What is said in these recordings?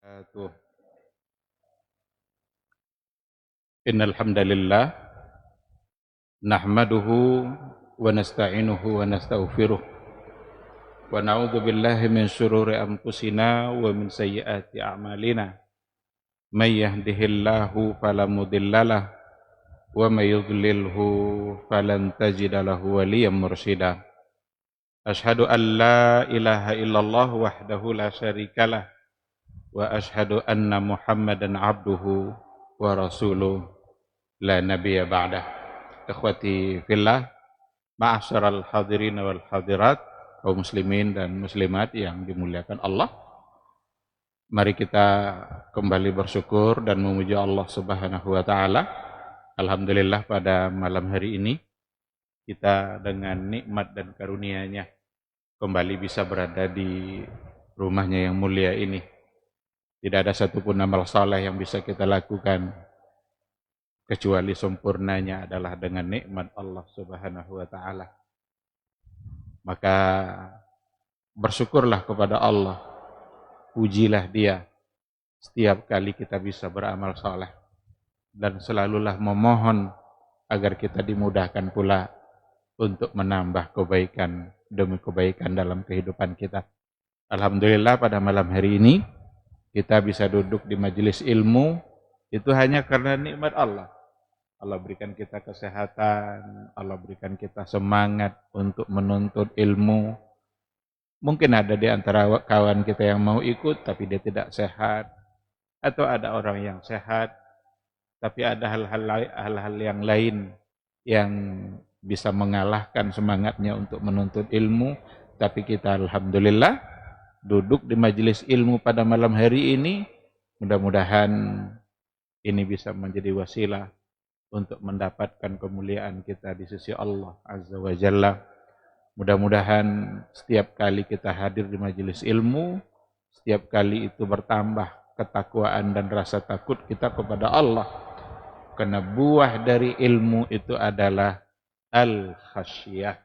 Tuh. Innal hamdalillah nahmaduhu wa nasta'inuhu wa nastaghfiruh wa na'udzu billahi min shururi anfusina wa min sayyiati a'malina may yahdihillahu fala mudhillalah wa may yudlilhu falan tajida lahu waliyyan mursyida. Asyhadu an la ilaha illallah wahdahu la syarikalah wa asyhadu anna Muhammadan abduhu wa rasuluh la nabiyya ba'dah. Ikhwati fillah, ma'asyaral hadirin wal hadirat, kaum muslimin dan muslimat yang dimuliakan Allah. Mari kita kembali bersyukur dan memuji Allah Subhanahu wa taala. Alhamdulillah pada malam hari ini kita dengan nikmat dan karunia-Nya kembali bisa berada di rumahnya yang mulia ini. Tidak ada satupun amal saleh yang bisa kita lakukan kecuali sempurnanya adalah dengan nikmat Allah Subhanahu wa taala. Maka bersyukurlah kepada Allah, pujilah Dia setiap kali kita bisa beramal saleh, dan selalulah memohon agar kita dimudahkan pula untuk menambah kebaikan demi kebaikan dalam kehidupan kita. Alhamdulillah pada malam hari ini kita bisa duduk di majelis ilmu, itu hanya karena nikmat Allah. Allah berikan kita kesehatan, Allah berikan kita semangat untuk menuntut ilmu. Mungkin ada di antara kawan kita yang mau ikut tapi dia tidak sehat, atau ada orang yang sehat tapi ada hal-hal yang lain yang bisa mengalahkan semangatnya untuk menuntut ilmu. Tapi kita alhamdulillah duduk di majelis ilmu pada malam hari ini. Mudah-mudahan ini bisa menjadi wasilah untuk mendapatkan kemuliaan kita di sisi Allah Azza wa Jalla. Mudah-mudahan setiap kali kita hadir di majelis ilmu, setiap kali itu bertambah ketakwaan dan rasa takut kita kepada Allah. Karena buah dari ilmu itu adalah al-khasyah.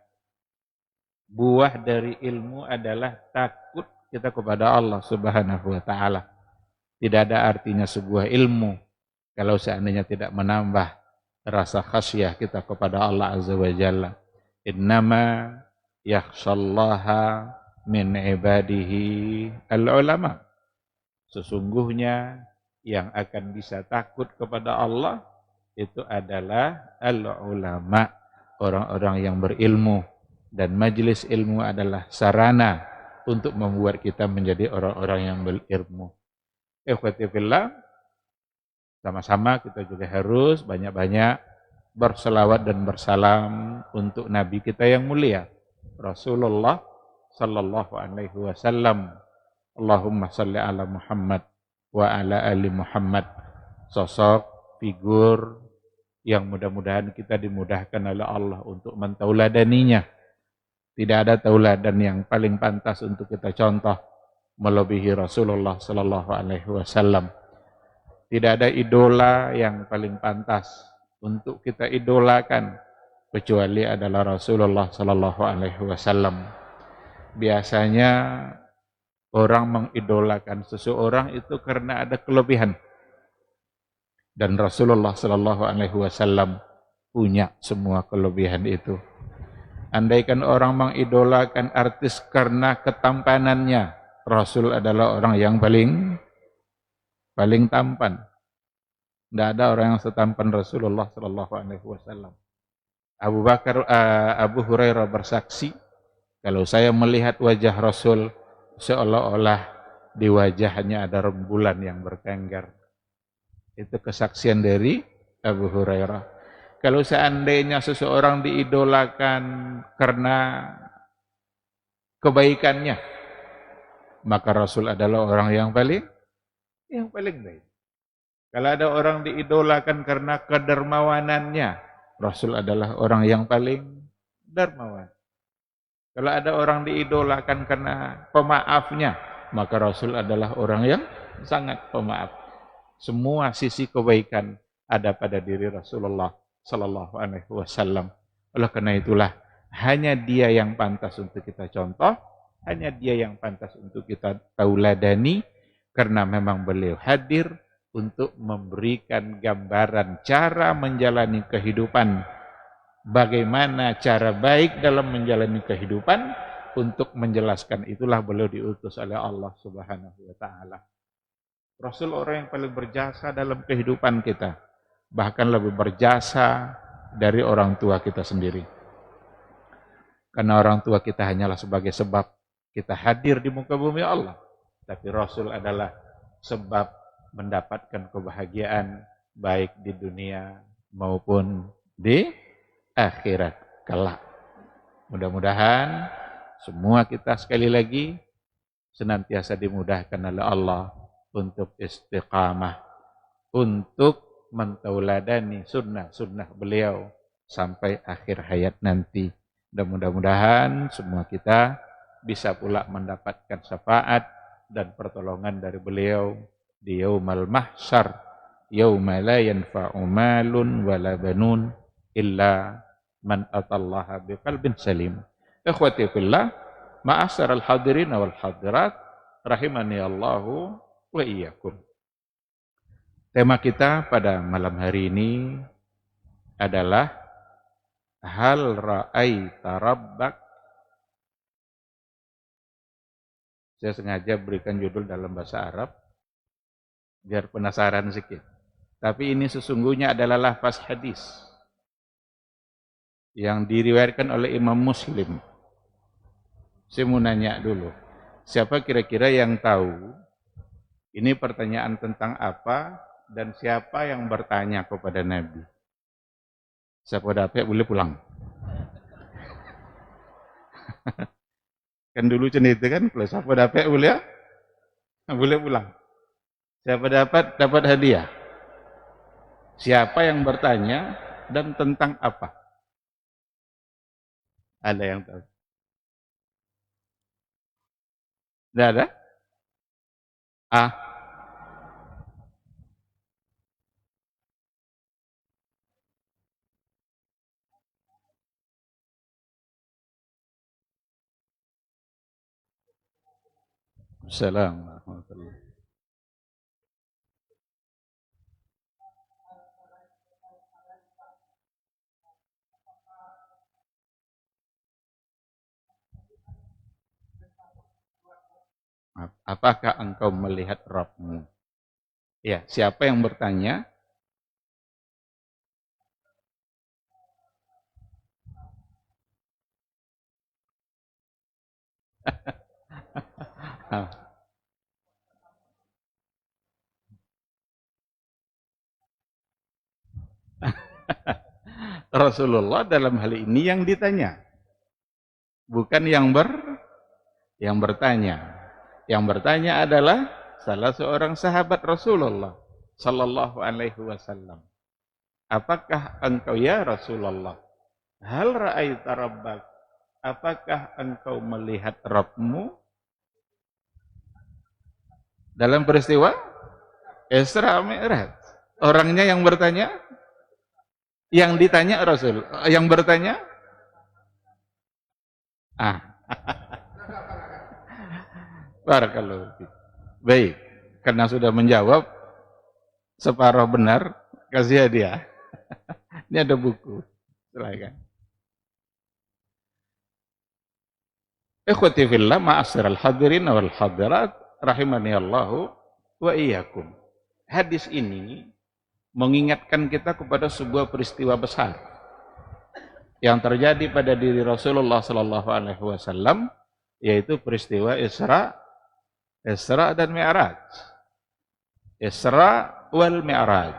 Buah dari ilmu adalah takut kita kepada Allah Subhanahu wa taala. Tidak ada artinya sebuah ilmu kalau seandainya tidak menambah rasa khasyah kita kepada Allah Azza wa Jalla. Innama yakhshallaha min ibadihi al-ulama. Sesungguhnya yang akan bisa takut kepada Allah itu adalah al-ulama, orang-orang yang berilmu. Dan majelis ilmu adalah sarana untuk membuat kita menjadi orang-orang yang berilmu. Ikhwati fillah, sama-sama kita juga harus banyak-banyak berselawat dan bersalam untuk Nabi kita yang mulia, Rasulullah sallallahu alaihi wasallam. Allahumma salli ala Muhammad wa ala ali Muhammad. Sosok, figur yang mudah-mudahan kita dimudahkan oleh Allah untuk mentauladaninya. Tidak ada tauladan yang paling pantas untuk kita contoh melebihi Rasulullah sallallahu alaihi wasallam. Tidak ada idola yang paling pantas untuk kita idolakan kecuali adalah Rasulullah sallallahu alaihi wasallam. Biasanya orang mengidolakan seseorang itu karena ada kelebihan. Dan Rasulullah sallallahu alaihi wasallam punya semua kelebihan itu. Andaikan orang mengidolakan artis karena ketampanannya, Rasul adalah orang yang paling tampan. Tidak ada orang yang setampan Rasulullah sallallahu alaihi wasallam. Abu Hurairah bersaksi, kalau saya melihat wajah Rasul seolah-olah di wajahnya ada rembulan yang bertengger. Itu kesaksian dari Abu Hurairah. Kalau seandainya seseorang diidolakan karena kebaikannya, maka Rasul adalah orang yang paling baik. Kalau ada orang diidolakan karena kedermawanannya, Rasul adalah orang yang paling dermawan. Kalau ada orang diidolakan karena pemaafnya, maka Rasul adalah orang yang sangat pemaaf. Semua sisi kebaikan ada pada diri Rasulullah sallallahu alaihi wasallam. Oleh karena itulah hanya Dia yang pantas untuk kita contoh, hanya Dia yang pantas untuk kita tauladani. Karena memang beliau hadir untuk memberikan gambaran cara menjalani kehidupan. Bagaimana cara baik dalam menjalani kehidupan, untuk menjelaskan itulah beliau diutus oleh Allah Subhanahu wa taala. Rasul orang yang paling berjasa dalam kehidupan kita, bahkan lebih berjasa dari orang tua kita sendiri. Karena orang tua kita hanyalah sebagai sebab kita hadir di muka bumi Allah, tapi Rasul adalah sebab mendapatkan kebahagiaan baik di dunia maupun di akhirat kelak. Mudah-mudahan semua kita sekali lagi senantiasa dimudahkan oleh Allah untuk istiqamah, untuk mentauladani sunnah-sunnah beliau sampai akhir hayat nanti. Dan mudah-mudahan semua kita bisa pula mendapatkan syafaat dan pertolongan dari beliau di yaumal mahsyar, yauma la yanfa'u malun wala banun illa man atallaha biqalbin salim. Ikhwati fillah, ma'asyaral hadirin wal hadirat, rahimani Allahu wa iyyakum. Tema kita pada malam hari ini adalah hal ra'aita rabbak. Saya sengaja berikan judul dalam bahasa Arab biar penasaran sedikit. Tapi ini sesungguhnya adalah lafaz hadis yang diriwayatkan oleh Imam Muslim. Saya mau nanya dulu, siapa kira-kira yang tahu ini pertanyaan tentang apa dan siapa yang bertanya kepada Nabi? Siapa dapat boleh pulang. Kan dulu cerita kan, kalau siapa dapat boleh pulang. Siapa dapat hadiah. Siapa yang bertanya dan tentang apa? Ada yang tahu? Tidak ada? Assalamualaikum warahmatullahi wabarakatuh. Apakah engkau melihat Rabbmu? Ya, siapa yang bertanya? Rasulullah dalam hal ini yang ditanya, bukan yang bertanya. Yang bertanya adalah salah seorang sahabat Rasulullah sallallahu alaihi wasallam. Apakah engkau ya Rasulullah? Hal ra'aita rabbak? Apakah engkau melihat Rabbmu? Dalam peristiwa Isra Mi'raj. Orangnya yang bertanya, yang ditanya Rasul, yang bertanya Barakallahu fiik. Baik, karena sudah menjawab separuh benar, kasih hadiah. Ini ada buku. Silakan. Ikhwati fillah, ma'asyiral hadirin wal hadirat, rahimani Allahu wa iyyakum. Hadis ini mengingatkan kita kepada sebuah peristiwa besar yang terjadi pada diri Rasulullah sallallahu alaihi wasallam, yaitu peristiwa Isra dan Mi'raj. Isra wal Mi'raj.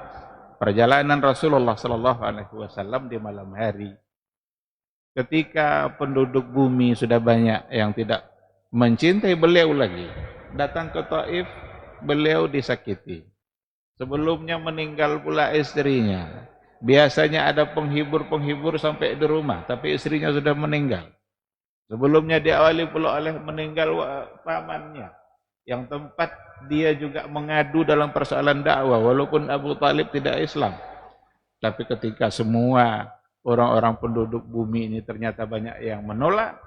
Perjalanan Rasulullah sallallahu alaihi wasallam di malam hari. Ketika penduduk bumi sudah banyak yang tidak mencintai beliau lagi, datang ke Taif, beliau disakiti. Sebelumnya meninggal pula istrinya. Biasanya ada penghibur-penghibur sampai di rumah, tapi istrinya sudah meninggal. Sebelumnya diawali pula oleh meninggal pamannya, yang tempat dia juga mengadu dalam persoalan dakwah, walaupun Abu Talib tidak Islam. Tapi ketika semua orang-orang penduduk bumi ini ternyata banyak yang menolak,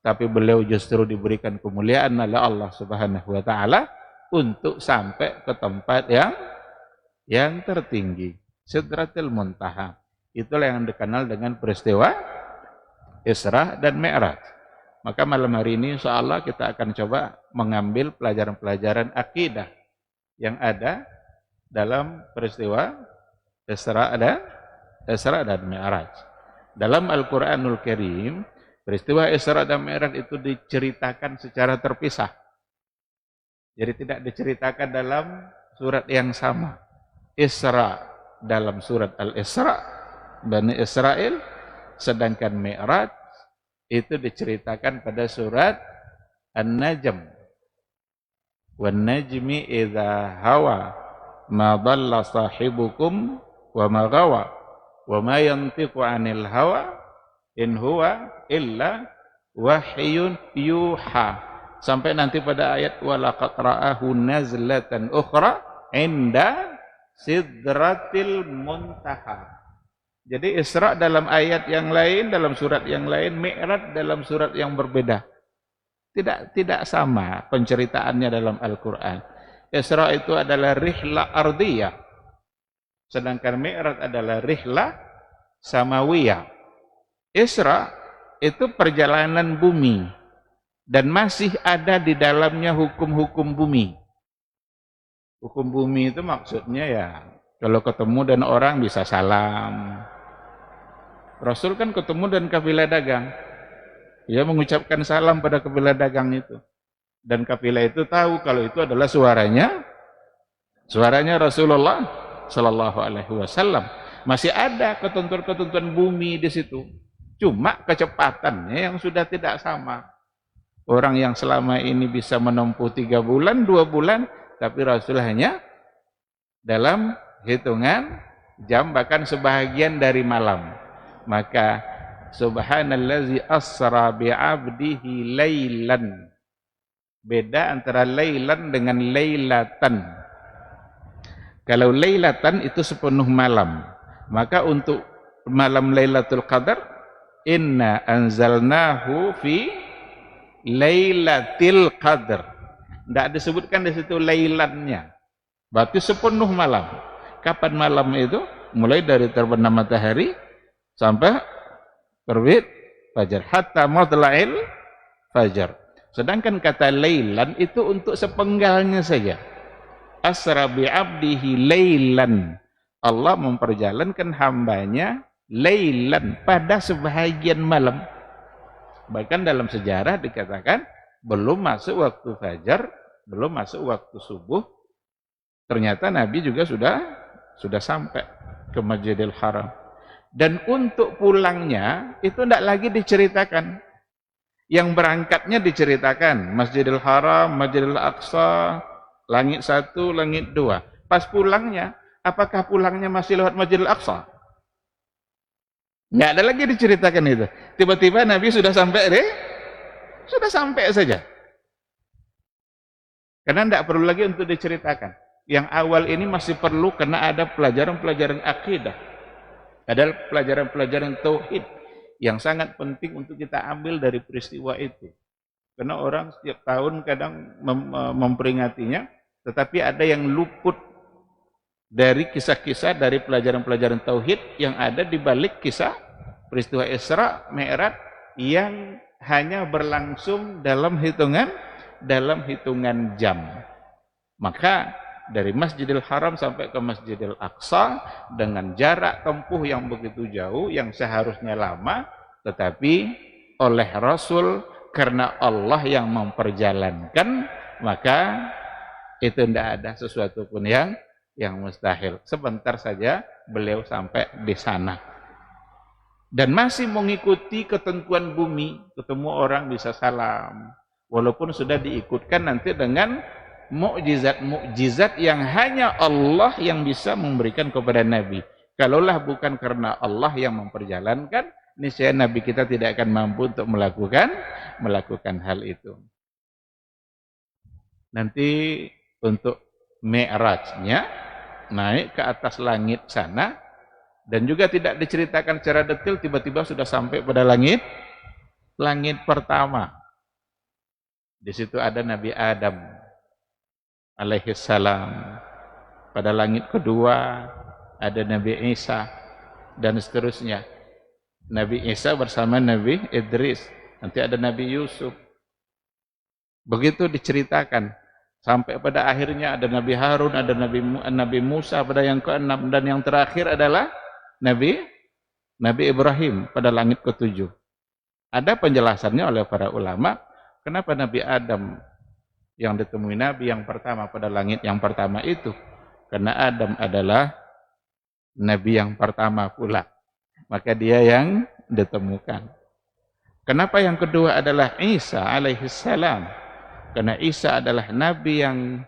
tapi beliau justru diberikan kemuliaan oleh Allah Subhanahu wa taala, untuk sampai ke tempat yang tertinggi, Sidratil Muntaha. Itulah yang dikenal dengan peristiwa Isra dan Mi'raj. Maka malam hari ini insyaallah kita akan coba mengambil pelajaran-pelajaran akidah yang ada dalam peristiwa Isra dan Mi'raj. Dalam Al-Qur'anul Karim, peristiwa Isra dan Mi'raj itu diceritakan secara terpisah. Jadi tidak diceritakan dalam surat yang sama. Isra dalam surat Al-Isra, Bani Israel, sedangkan Mi'raj itu diceritakan pada surat An-Najm. Wan najmi idza hawa ma dhalla sahibukum wa ma ghawa wa ma yantiqu 'anil hawa in huwa illa wahyun yuha. Sampai nanti pada ayat walaqad ra'ahu nazlatan ukhra inda sidratil muntaha. Jadi Isra dalam ayat yang lain, dalam surat yang lain, Mi'raj dalam surat yang berbeda. Tidak sama penceritaannya dalam Al-Qur'an. Isra itu adalah rihla ardiyah, sedangkan Mi'raj adalah rihla samawiyah. Isra itu perjalanan bumi dan masih ada di dalamnya hukum-hukum bumi. Hukum bumi itu maksudnya ya, kalau ketemu dan orang bisa salam. Rasul kan ketemu dan kafilah dagang. Dia mengucapkan salam pada kafilah dagang itu. Dan kafilah itu tahu kalau itu adalah suaranya Rasulullah Sallallahu Alaihi Wasallam. Masih ada ketentuan-ketentuan bumi di situ. Cuma kecepatannya yang sudah tidak sama. Orang yang selama ini bisa menempuh 3 bulan, 2 bulan, tapi Rasul hanya dalam hitungan jam, bahkan sebahagian dari malam. Maka subhanallazi asra bi'abdihi lailan. Beda antara lailan dengan lailatan. Kalau lailatan itu sepenuh malam, maka untuk malam Lailatul Qadar, inna anzalnahu fi lailatil qadar. Tidak disebutkan di situ lailannya. Berarti sepenuh malam. Kapan malam itu? Mulai dari terbenam matahari sampai terbit fajar, hatta matla'il fajar. Sedangkan kata lailan itu untuk sepenggalnya saja. Asra bi'abdihi lailan. Allah memperjalankan hambanya lailan, pada sebahagian malam. Bahkan dalam sejarah dikatakan belum masuk waktu fajar, belum masuk waktu subuh, ternyata Nabi juga sudah sampai ke Masjidil Haram. Dan untuk pulangnya itu tidak lagi diceritakan. Yang berangkatnya diceritakan Masjidil Haram, Masjidil Aqsa, langit 1, langit 2. Pas pulangnya, apakah pulangnya masih lewat Masjidil Aqsa? Nggak ada lagi diceritakan itu. Tiba-tiba Nabi sudah sampai sudah sampai saja. Karena tidak perlu lagi untuk diceritakan. Yang awal ini masih perlu karena ada pelajaran-pelajaran akidah. Ada pelajaran-pelajaran tauhid yang sangat penting untuk kita ambil dari peristiwa itu. Karena orang setiap tahun kadang memperingatinya, tetapi ada yang luput dari kisah-kisah dari pelajaran-pelajaran tauhid yang ada di balik kisah peristiwa Isra Mi'raj yang hanya berlangsung dalam hitungan jam. Maka dari Masjidil Haram sampai ke Masjidil Aqsa dengan jarak tempuh yang begitu jauh, yang seharusnya lama, tetapi oleh Rasul karena Allah yang memperjalankan, maka itu tidak ada sesuatu pun yang mustahil. Sebentar saja beliau sampai di sana. Dan masih mengikuti ketentuan bumi, ketemu orang bisa salam. Walaupun sudah diikutkan nanti dengan mukjizat-mukjizat yang hanya Allah yang bisa memberikan kepada Nabi. Kalaulah bukan karena Allah yang memperjalankan, niscaya Nabi kita tidak akan mampu untuk melakukan hal itu. Nanti untuk Mi'rajnya naik ke atas langit sana, dan juga tidak diceritakan secara detail, tiba-tiba sudah sampai pada langit pertama. Di situ ada Nabi Adam alaihi salam. Pada langit kedua ada Nabi Isa dan seterusnya. Nabi Isa bersama Nabi Idris, nanti ada Nabi Yusuf. Begitu diceritakan sampai pada akhirnya ada Nabi Harun, ada Nabi Musa pada yang ke-6, dan yang terakhir adalah Nabi Ibrahim pada langit ke-7. Ada penjelasannya oleh para ulama kenapa Nabi Adam yang ditemui Nabi yang pertama pada langit yang pertama itu, karena Adam adalah Nabi yang pertama pula, maka dia yang ditemukan. Kenapa yang kedua adalah Isa alaihi salam? Karena Isa adalah Nabi yang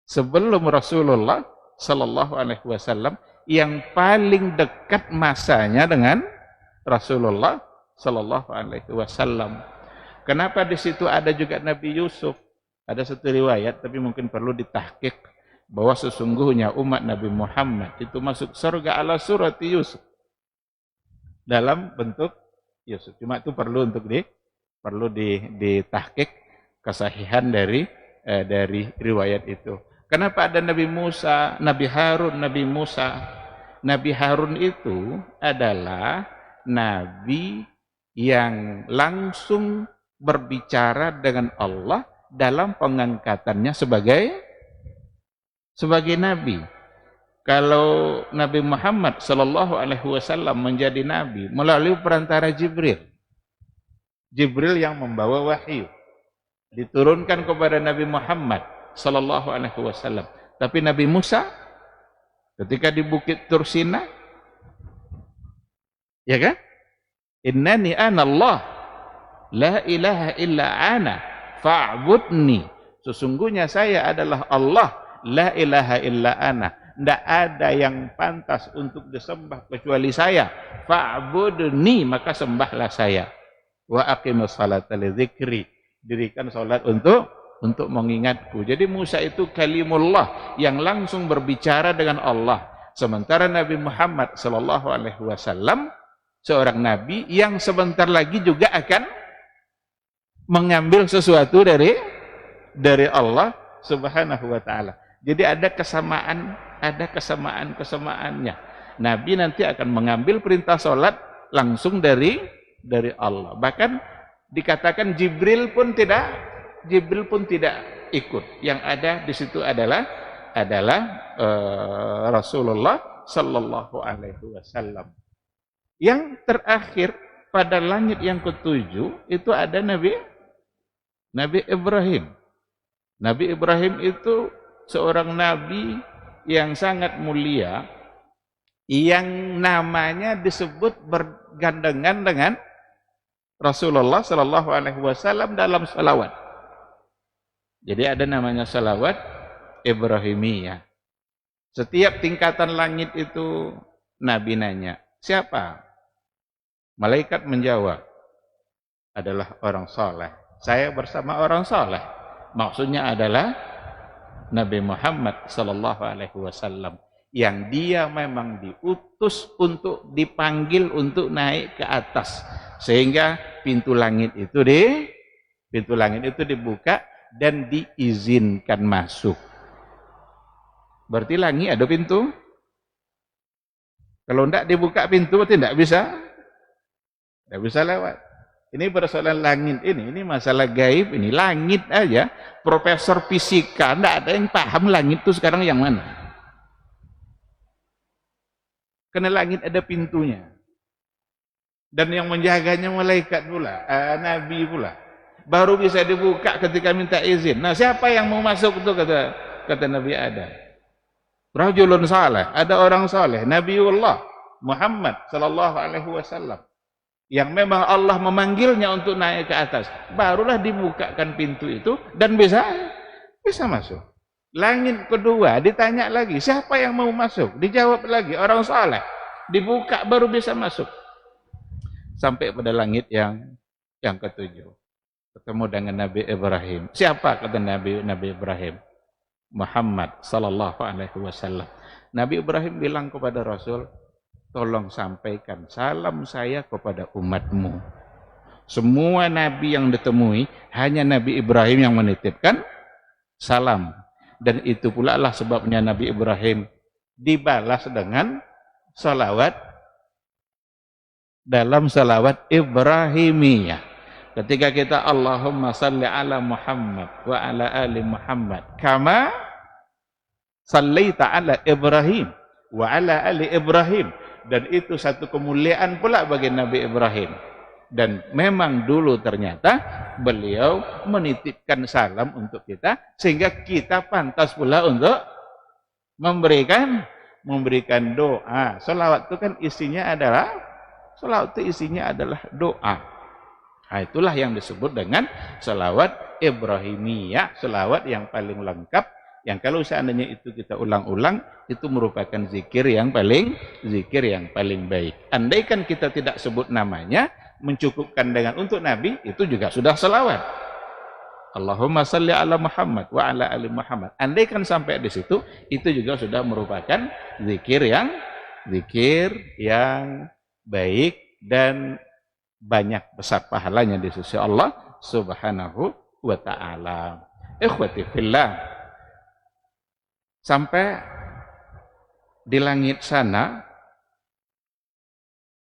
sebelum Rasulullah sallallahu alaihi wasallam, yang paling dekat masanya dengan Rasulullah sallallahu alaihi wasallam. Kenapa di situ ada juga Nabi Yusuf? Ada satu riwayat, tapi mungkin perlu ditahqiq, bahwa sesungguhnya umat Nabi Muhammad itu masuk surga ala surati Yusuf, dalam bentuk Yusuf. Cuma itu perlu ditahqiq kesahihan dari riwayat itu. Kenapa ada Nabi Musa, Nabi Harun, Nabi Musa? Nabi Harun itu adalah nabi yang langsung berbicara dengan Allah dalam pengangkatannya sebagai nabi. Kalau Nabi Muhammad sallallahu alaihi wasallam menjadi nabi melalui perantara Jibril. Jibril yang membawa wahyu diturunkan kepada Nabi Muhammad sallallahu alaihi wasallam. Tapi Nabi Musa ketika di Bukit Tursina, ya kan? Innani ana Allah, la ilaha illa ana fa'budni. Sesungguhnya saya adalah Allah, la ilaha illa ana. Tidak ada yang pantas untuk disembah kecuali saya. Fa'budni, maka sembahlah saya. Wa aqimus salata li dzikri. Dirikan salat untuk mengingatku. Jadi Musa itu kalimullah yang langsung berbicara dengan Allah. Sementara Nabi Muhammad sallallahu alaihi wasallam seorang nabi yang sebentar lagi juga akan mengambil sesuatu dari Allah Subhanahu wa taala. Jadi ada kesamaannya. Nabi nanti akan mengambil perintah salat langsung dari Allah. Bahkan dikatakan Jibril pun tidak ikut. Yang ada di situ adalah Rasulullah sallallahu alaihi wasallam. Yang terakhir pada langit yang ke-7 itu ada Nabi Ibrahim. Nabi Ibrahim itu seorang nabi yang sangat mulia, yang namanya disebut bergandengan dengan Rasulullah sallallahu alaihi wasallam dalam salawat. Jadi ada namanya salawat Ibrahimiyah. Setiap tingkatan langit itu Nabi nanya, siapa? Malaikat menjawab, adalah orang saleh. Saya bersama orang saleh. Maksudnya adalah Nabi Muhammad sallallahu alaihi wasallam, yang dia memang diutus untuk dipanggil untuk naik ke atas, sehingga pintu langit itu dibuka dan diizinkan masuk. Berarti langit ada pintu. Kalau tidak dibuka pintu berarti tidak bisa lewat. Ini persoalan langit ini masalah gaib ini. Langit aja, profesor fisika tidak ada yang paham langit itu sekarang yang mana. Karena langit ada pintunya. Dan yang menjaganya malaikat pula, nabi pula. Baru bisa dibuka ketika minta izin. Nah, siapa yang mau masuk itu kata Nabi Adam? Rajulun saleh, ada orang saleh, Nabiullah Muhammad sallallahu alaihi wasallam, yang memang Allah memanggilnya untuk naik ke atas. Barulah dibukakan pintu itu dan bisa masuk. Langit kedua ditanya lagi, siapa yang mau masuk? Dijawab lagi, orang saleh. Dibuka baru bisa masuk. Sampai pada langit yang ke-7. Ketemu dengan Nabi Ibrahim. Siapa kata Nabi Ibrahim? Muhammad sallallahu alaihi wasallam. Nabi Ibrahim bilang kepada Rasul, tolong sampaikan salam saya kepada umatmu. Semua nabi yang ditemui, hanya Nabi Ibrahim yang menitipkan salam. Dan itu pula lah sebabnya Nabi Ibrahim dibalas dengan salawat dalam salawat Ibrahimiyah. Ketika kita Allahumma salli ala Muhammad wa ala ali Muhammad kama sallaita ala Ibrahim wa ala ali Ibrahim, dan itu satu kemuliaan pula bagi Nabi Ibrahim. Dan memang dulu ternyata beliau menitipkan salam untuk kita, sehingga kita pantas pula untuk memberikan doa. Salawat itu kan isinya adalah doa. Nah, itulah yang disebut dengan salawat Ibrahimiyah, salawat yang paling lengkap, yang kalau seandainya itu kita ulang-ulang, itu merupakan zikir yang paling baik. Andaikan kita tidak sebut namanya, mencukupkan dengan untuk Nabi, itu juga sudah salawat. Allahumma salli ala Muhammad wa ala ali Muhammad. Andaikan sampai di situ, itu juga sudah merupakan zikir yang baik dan banyak besar pahalanya di sisi Allah Subhanahu wa ta'ala. Ikhwati fillah, sampai di langit sana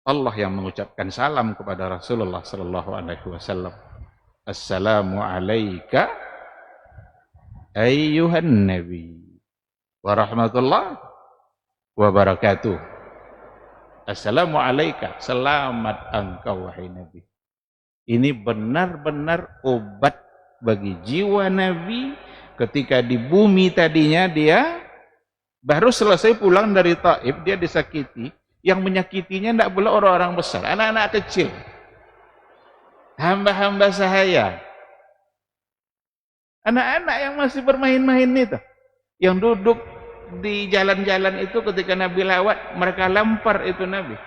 Allah yang mengucapkan salam kepada Rasulullah sallallahu alaihi wasallam. Assalamu alayka ayyuhan nabi wa rahmatullah wa barakatuh. Assalamu alayka, selamat engkau wahai Nabi. Ini benar-benar obat bagi jiwa Nabi ketika di bumi tadinya dia baru selesai pulang dari Taif, dia disakiti. Yang menyakitinya tidak boleh orang-orang besar, anak-anak kecil, hamba-hamba sahaya, anak-anak yang masih bermain-main itu, yang duduk di jalan-jalan itu ketika Nabi lewat, mereka lempar itu Nabi.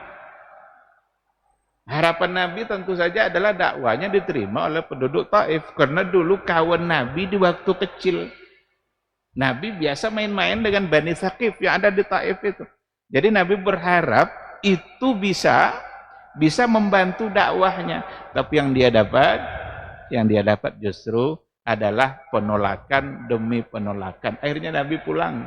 Harapan Nabi tentu saja adalah dakwanya diterima oleh penduduk Taif, karena dulu kawan Nabi di waktu kecil, Nabi biasa main-main dengan Bani Thaqif yang ada di Taif itu. Jadi Nabi berharap itu bisa membantu dakwahnya, tapi yang dia dapat justru adalah penolakan demi penolakan. Akhirnya Nabi pulang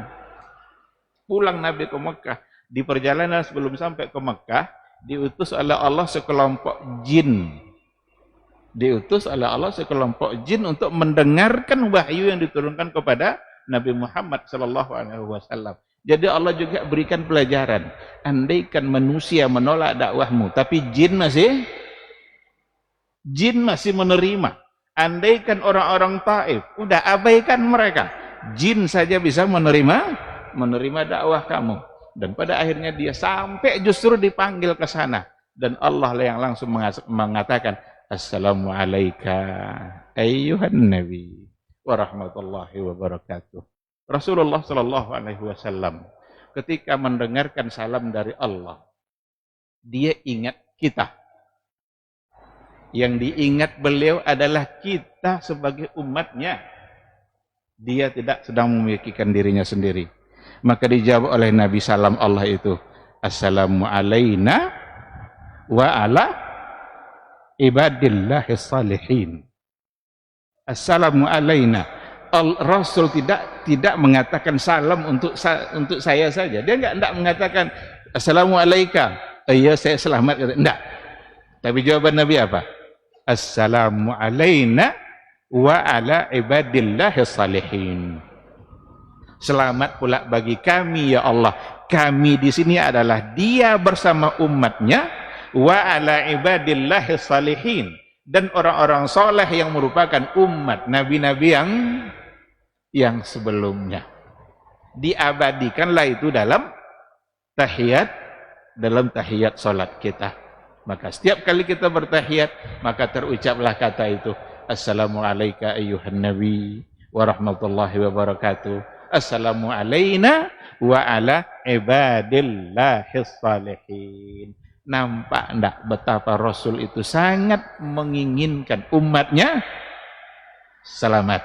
Nabi ke Mekah. Di perjalanan sebelum sampai ke Mekah, diutus oleh Allah sekelompok jin. Untuk mendengarkan wahyu yang diturunkan kepada Nabi Muhammad sallallahu alaihi wasallam. Jadi Allah juga berikan pelajaran. Andaikan manusia menolak dakwahmu, tapi jin masih menerima. Andaikan orang-orang Taif, udah abaikan mereka, jin saja bisa menerima dakwah kamu. Dan pada akhirnya dia sampai justru dipanggil ke sana. Dan Allah yang langsung mengatakan, Assalamu alayka ayyuhan nabi wa rahmatullahi wa barakatuh. Rasulullah sallallahu alaihi wasallam ketika mendengarkan salam dari Allah, dia ingat kita. Yang diingat beliau adalah kita sebagai umatnya. Dia tidak sedang memikirkan dirinya sendiri. Maka dijawab oleh Nabi salam Allah itu, Assalamu alayna wa ala ibadillahis salihin. Assalamu alayna. Rasul tidak mengatakan salam untuk saya saja. Dia enggak mengatakan Assalamu alayka. Iya, saya selamat. Enggak. Tapi jawaban Nabi apa? Assalamu alayna wa ala ibadillahis salihin. Selamat pula bagi kami ya Allah. Kami di sini adalah dia bersama umatnya, wa ala ibadillahis salihin, dan orang-orang soleh yang merupakan umat nabi-nabi yang sebelumnya. Diabadikanlah itu dalam tahiyat salat kita. Maka setiap kali kita bertahiyat, maka terucaplah kata itu, Assalamu alayka ayyuhan nabi wa rahmatullahi wa barakatuh. Assalamu alayna wa ala ibadillahis salihin. Nampak enggak betapa Rasul itu sangat menginginkan umatnya selamat.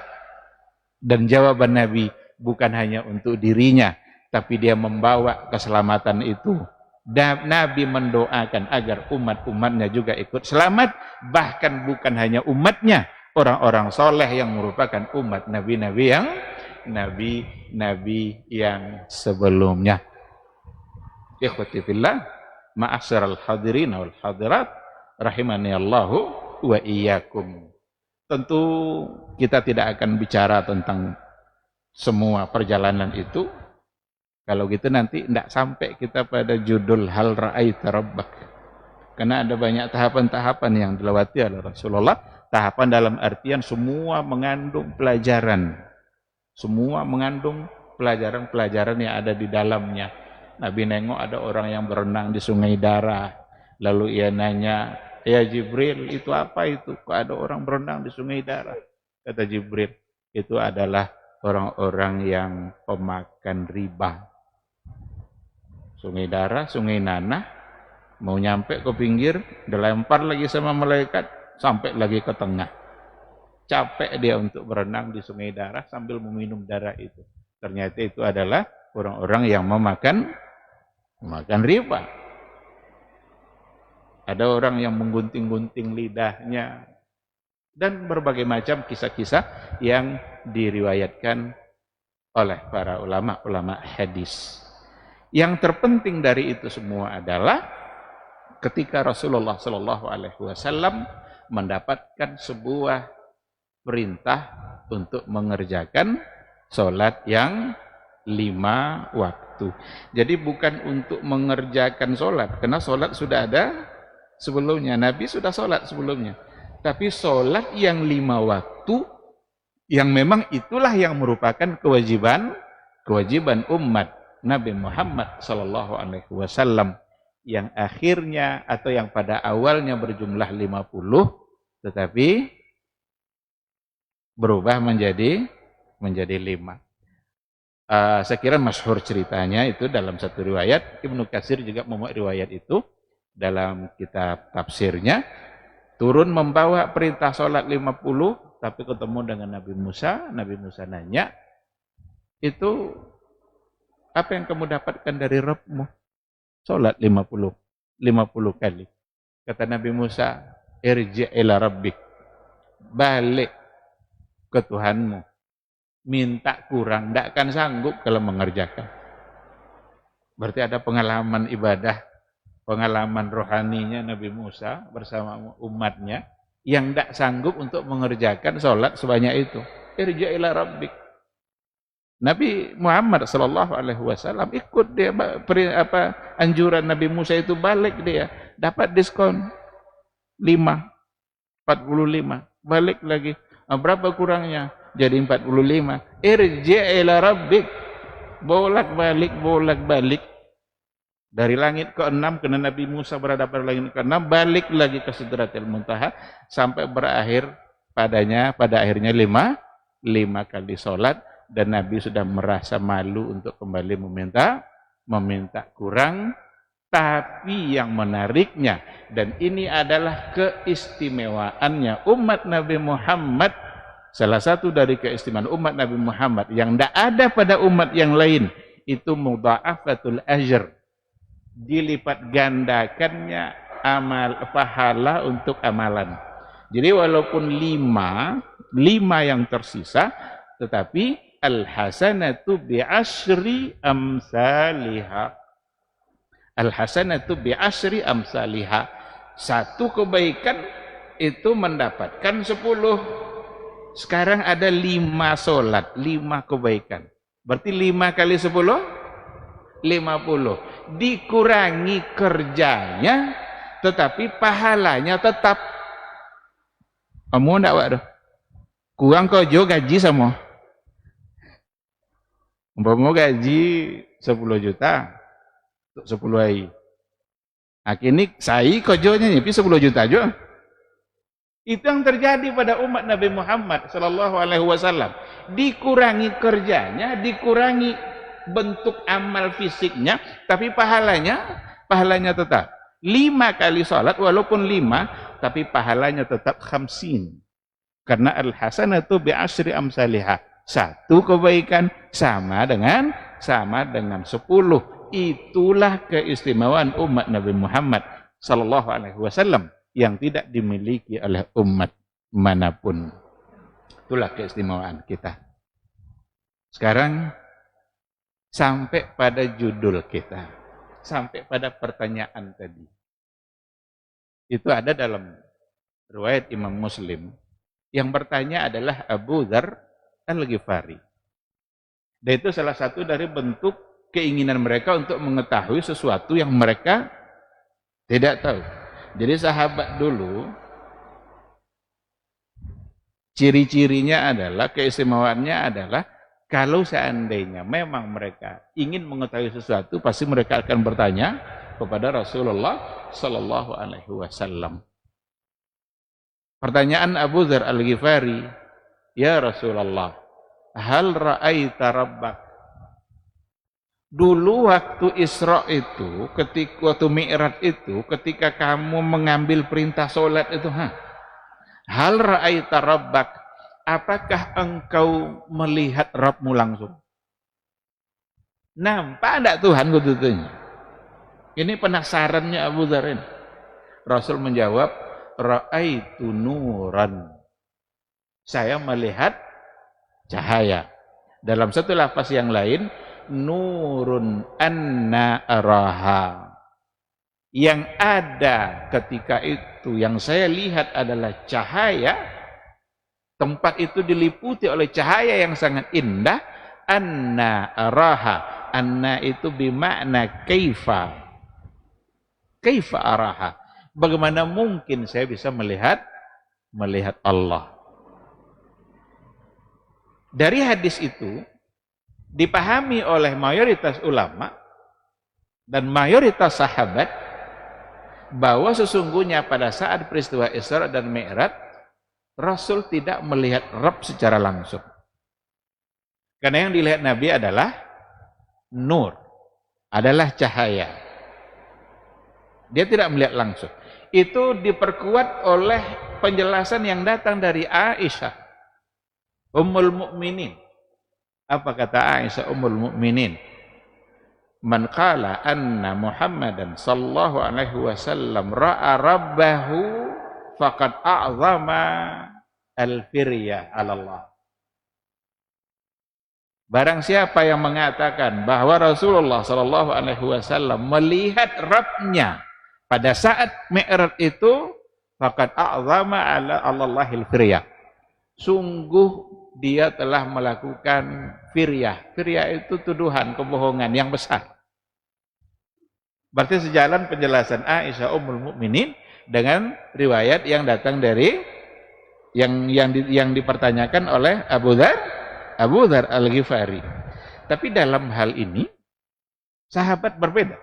Dan jawaban Nabi bukan hanya untuk dirinya, tapi dia membawa keselamatan itu. Dan Nabi mendoakan agar umat-umatnya juga ikut selamat. Bahkan bukan hanya umatnya, orang-orang soleh yang merupakan umat nabi-nabi nabi-nabi yang sebelumnya. Ikhwati fillah, ma'asyiral hadirin wal hadirat, rahimani Allahu wa iyyakum. Tentu kita tidak akan bicara tentang semua perjalanan itu. Kalau gitu nanti tidak sampai kita pada judul hal ra'aita rabbak. Karena ada banyak tahapan-tahapan yang dilewati oleh Rasulullah. Tahapan dalam artian semua mengandung pelajaran. Semua mengandung pelajaran-pelajaran yang ada di dalamnya. Nabi nengok ada orang yang berenang di sungai darah. Lalu ia nanya, ya Jibril, itu apa itu? Kok ada orang berenang di sungai darah? Kata Jibril, itu adalah orang-orang yang pemakan riba. Sungai darah, sungai nanah, mau nyampe ke pinggir, dilempar lagi sama malaikat, sampai lagi ke tengah. Capek dia untuk berenang di sungai darah sambil meminum darah itu. Ternyata itu adalah orang-orang yang memakan riba. Ada orang yang menggunting-gunting lidahnya. Dan berbagai macam kisah-kisah yang diriwayatkan oleh para ulama hadis. Yang terpenting dari itu semua adalah ketika Rasulullah SAW mendapatkan sebuah perintah untuk mengerjakan sholat yang 5 waktu. Jadi bukan untuk mengerjakan sholat, karena sholat sudah ada sebelumnya. Nabi sudah sholat sebelumnya. Tapi sholat yang 5 waktu, yang memang itulah yang merupakan kewajiban umat Nabi Muhammad SAW, yang akhirnya atau yang pada awalnya berjumlah 50, tetapi berubah menjadi 5. Saya kira masyhur ceritanya itu dalam satu riwayat. Ibnu Katsir juga memuat riwayat itu dalam kitab tafsirnya. Turun membawa perintah sholat 50, tapi ketemu dengan Nabi Musa. Nabi Musa nanya, itu apa yang kamu dapatkan dari Rabbmu? Sholat 50 kali. Kata Nabi Musa, irji' ila rabbik, balik ke Tuhanmu, minta kurang, tidak akan sanggup kalau mengerjakan. Berarti ada pengalaman ibadah, pengalaman rohaninya Nabi Musa bersama umatnya yang tidak sanggup untuk mengerjakan sholat sebanyak itu. Irji' ila rabbik. Nabi Muhammad SAW ikut dia anjuran Nabi Musa itu, balik dia, dapat diskon 45, balik lagi. Berapa kurangnya? Jadi 45. Irji' ila rabbik, bolak-balik. Dari langit ke-6, karena Nabi Musa berada pada langit ke-6, balik lagi ke Sidratil Muntaha, sampai berakhir pada akhirnya 5 kali sholat. Dan Nabi sudah merasa malu untuk kembali meminta kurang. Tapi yang menariknya, dan ini adalah keistimewaannya umat Nabi Muhammad, salah satu dari keistimewaan umat Nabi Muhammad yang tidak ada pada umat yang lain, itu mudha'afatul ajr, dilipat gandakannya pahala untuk amalan. Jadi walaupun 5 yang tersisa, tetapi al-hasanatu bi'asyri amsalihha. Al-hasanatu bi'asyri amsalihha. Satu kebaikan itu mendapatkan 10. Sekarang ada 5 solat, 5 kebaikan. Berarti 5 kali 10, 50. Dikurangi kerjanya, tetapi pahalanya tetap. Kamu enggak waduh. Kurang kerja gaji sama. Umpama gaji 10 juta untuk 10 hari. Akhirnya saya kerjanya nyepi 10 juta aja. Itu yang terjadi pada umat Nabi Muhammad SAW. Dikurangi kerjanya, dikurangi bentuk amal fisiknya, tapi pahalanya tetap. 5 kali salat walaupun 5, tapi pahalanya tetap 50. Karena al-hasanatu bi'asyri amsalihha. Satu kebaikan sama dengan 10. Itulah keistimewaan umat Nabi Muhammad SAW yang tidak dimiliki oleh umat manapun. Itulah keistimewaan kita. Sekarang sampai pada judul kita, sampai pada pertanyaan tadi. Itu ada dalam riwayat Imam Muslim. Yang bertanya adalah Abu Dzar Al-Ghifari. Dan itu salah satu dari bentuk keinginan mereka untuk mengetahui sesuatu yang mereka tidak tahu. Jadi sahabat dulu, ciri-cirinya adalah, keistimewaannya adalah, kalau seandainya memang mereka ingin mengetahui sesuatu, pasti mereka akan bertanya kepada Rasulullah Sallallahu Alaihi Wasallam. Pertanyaan Abu Dzar Al-Ghifari, ya Rasulullah, hal ra'aita rabbak? Dulu waktu Isra itu, waktu Mi'raj itu, ketika kamu mengambil perintah sholat itu, hal ra'aita rabbak? Apakah engkau melihat Rabbmu langsung? Nampak enggak Tuhan gitu-gitunya? Ini penasarannya Abu Dzar ini. Rasul menjawab, ra'aitu nuran. Saya melihat cahaya. Dalam satu lafaz yang lain, nurun anna araha. Yang ada ketika itu, yang saya lihat adalah cahaya. Tempat itu diliputi oleh cahaya yang sangat indah. Anna araha. Anna itu bermakna kaifa. Kaifa araha. Bagaimana mungkin saya bisa melihat Allah. Dari hadis itu dipahami oleh mayoritas ulama dan mayoritas sahabat bahwa sesungguhnya pada saat peristiwa Isra dan Mi'raj, Rasul tidak melihat Rabb secara langsung. Karena yang dilihat Nabi adalah nur, adalah cahaya. Dia tidak melihat langsung. Itu diperkuat oleh penjelasan yang datang dari Aisyah, Ummul Mukminin. Apa kata Aisyah Ummul Mukminin? Man qala anna Muhammadan sallallahu alaihi wasallam ra'a rabbahu faqad a'zama al-firya 'ala Allah. Barang siapa yang mengatakan bahwa Rasulullah sallallahu alaihi wasallam melihat Rabbnya pada saat Mi'raj itu, faqad a'zama 'ala Allahil firya. Sungguh dia telah melakukan firyah. Firyah itu tuduhan, kebohongan yang besar. Berarti sejalan penjelasan Aisyah Ummul Mukminin dengan riwayat yang datang dari yang dipertanyakan oleh Abu Dzar Al-Ghifari. Tapi dalam hal ini sahabat berbeda.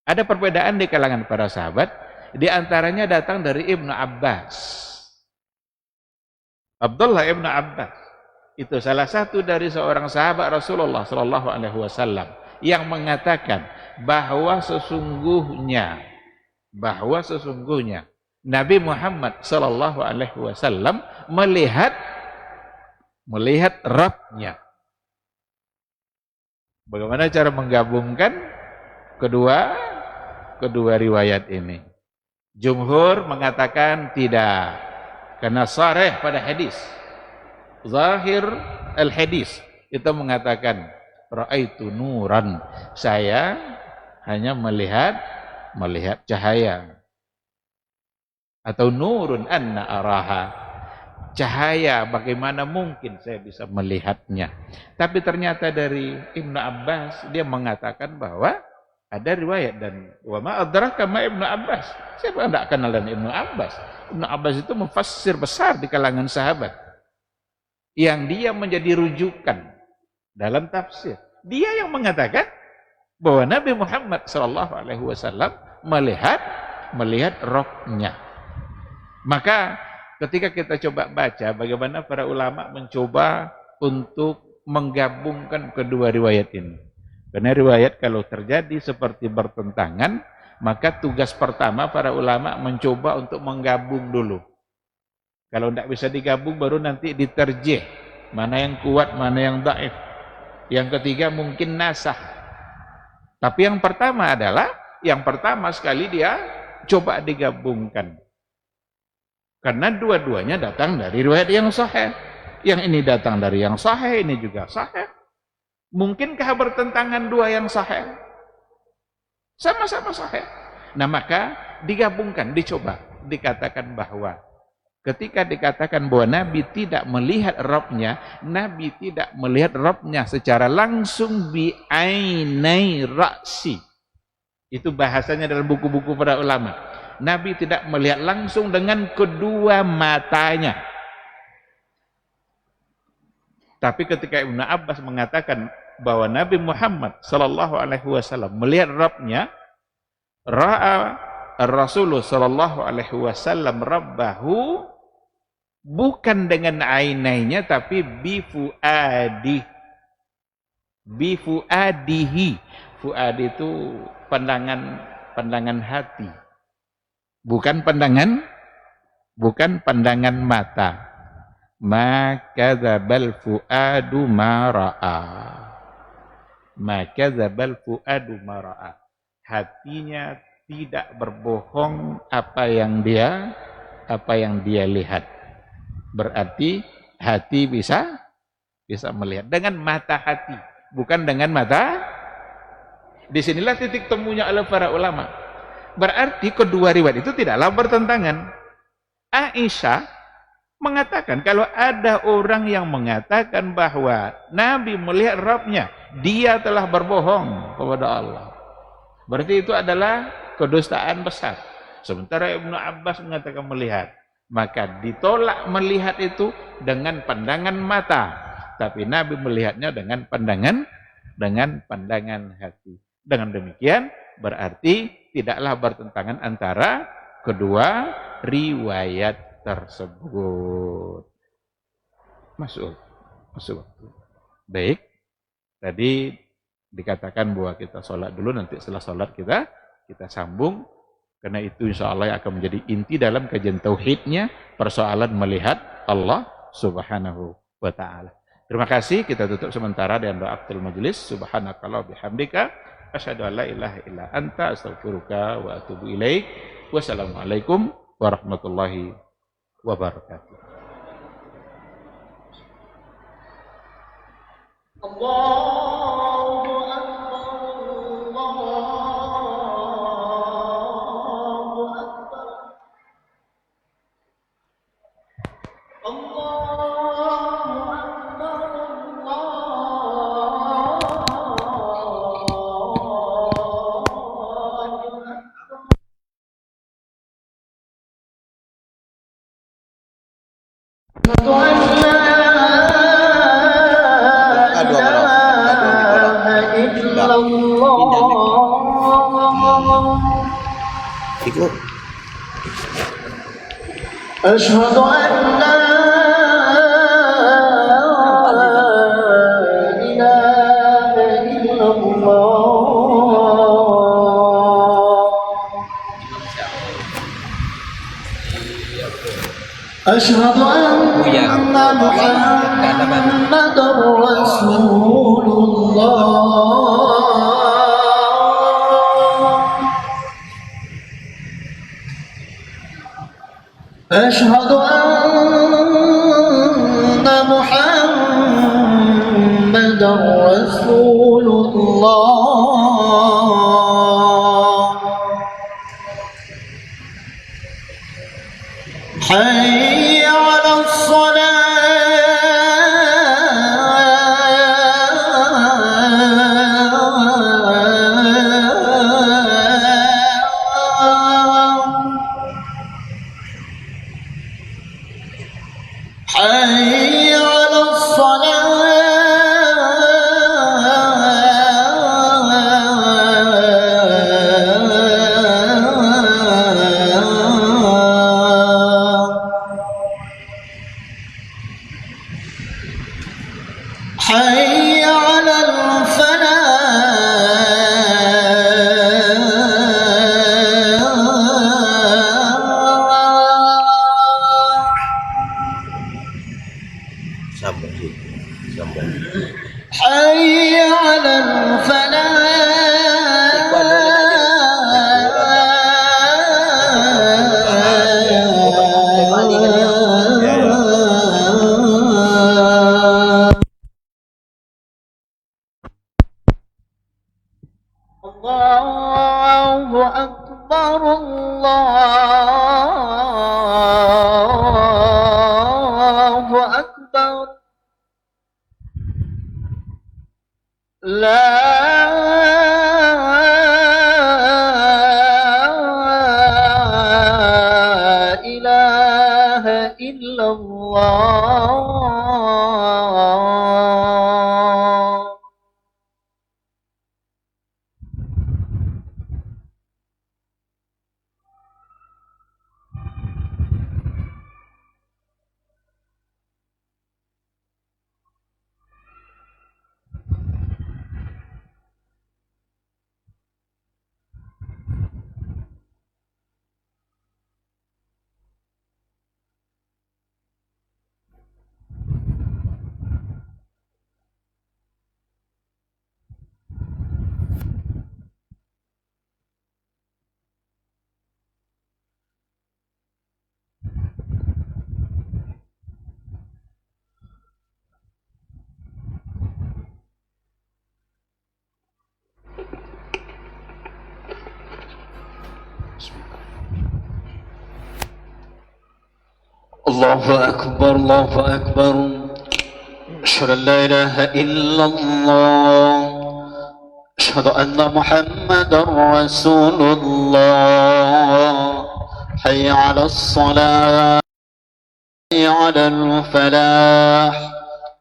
Ada perbedaan di kalangan para sahabat, di antaranya datang dari Ibnu Abbas. Abdullah Ibnu Abbas itu salah satu dari seorang sahabat Rasulullah sallallahu alaihi wasallam yang mengatakan bahwa sesungguhnya Nabi Muhammad sallallahu alaihi wasallam melihat Rabbnya. Bagaimana cara menggabungkan kedua riwayat ini? Jumhur mengatakan tidak, karena sharih pada hadis, zahir al-hadis itu mengatakan ra'aitu nuran, saya hanya melihat cahaya, atau nurun anna araha, cahaya, bagaimana mungkin saya bisa melihatnya. Tapi ternyata dari Ibnu Abbas, dia mengatakan bahwa ada riwayat, dan wa ma adraka ma Ibnu Abbas, siapa tidak kenal dengan Ibnu Abbas? Ibnu Abbas itu mufassir besar di kalangan sahabat, yang dia menjadi rujukan dalam tafsir. Dia yang mengatakan bahwa Nabi Muhammad SAW melihat Rabbnya. Maka ketika kita coba baca bagaimana para ulama mencoba untuk menggabungkan kedua riwayat ini. Karena riwayat kalau terjadi seperti bertentangan, maka tugas pertama para ulama mencoba untuk menggabung dulu. Kalau tidak bisa digabung, baru nanti diterjih, mana yang kuat, mana yang dhaif. Yang ketiga mungkin nasah. Tapi yang pertama sekali dia coba digabungkan. Karena dua-duanya datang dari riwayat yang sahih. Yang ini datang dari yang sahih, ini juga sahih. Mungkinkah bertentangan dua yang sahih? Sama-sama sahih. Nah maka digabungkan, dicoba. Dikatakan bahwa ketika dikatakan bahwa Nabi tidak melihat Rabbnya, Nabi tidak melihat Rabbnya secara langsung bi'ainai ra'si. Itu bahasanya dalam buku-buku para ulama. Nabi tidak melihat langsung dengan kedua matanya. Tapi ketika Ibnu Abbas mengatakan bahwa Nabi Muhammad sallallahu alaihi wasallam melihat Rabbnya, ra'a Rasulullah sallallahu alaihi wasallam rabbahu, bukan dengan ainainya tapi bifuadihi. Fuad itu pandangan hati, bukan pandangan mata. Maka dzabal fuadu ma ra'a. Maka dzabal fuadu ma ra'a. Hatinya tidak berbohong apa yang dia lihat. Berarti hati bisa melihat dengan mata hati, bukan dengan mata. Disinilah titik temunya oleh para ulama. Berarti kedua riwayat itu tidaklah bertentangan. Aisyah mengatakan kalau ada orang yang mengatakan bahwa Nabi melihat Rabbnya, dia telah berbohong kepada Allah. Berarti itu adalah kedustaan besar. Sementara Ibnu Abbas mengatakan melihat, maka ditolak melihat itu dengan pandangan mata, tapi Nabi melihatnya dengan pandangan hati. Dengan demikian berarti tidaklah bertentangan antara kedua riwayat tersebut. Masuk. Baik. Tadi dikatakan bahwa kita sholat dulu, nanti setelah sholat kita sambung, karena itu insya Allah akan menjadi inti dalam kajian tauhidnya, persoalan melihat Allah subhanahu wa ta'ala. Terima kasih, kita tutup sementara dengan doa afdal majelis. Subhanakallah bihamdika asyhadu an la ilaha illa anta astaghfiruka wa atubu ilaik. Wassalamualaikum warahmatullahi wabarakatuh. Allahu أشهد أن لا إله إلا الله أشهد أن محمدا رسول الله أشهد أن محمدا رسول الله حي على حي على حي على حي على الفلاح الله أكبر الله أكبر لا إله إلا الله. الله أكبر الله أكبر أشهد أن لا إله إلا الله أشهد أن محمدا رسول الله حي على الصلاة حي على الفلاح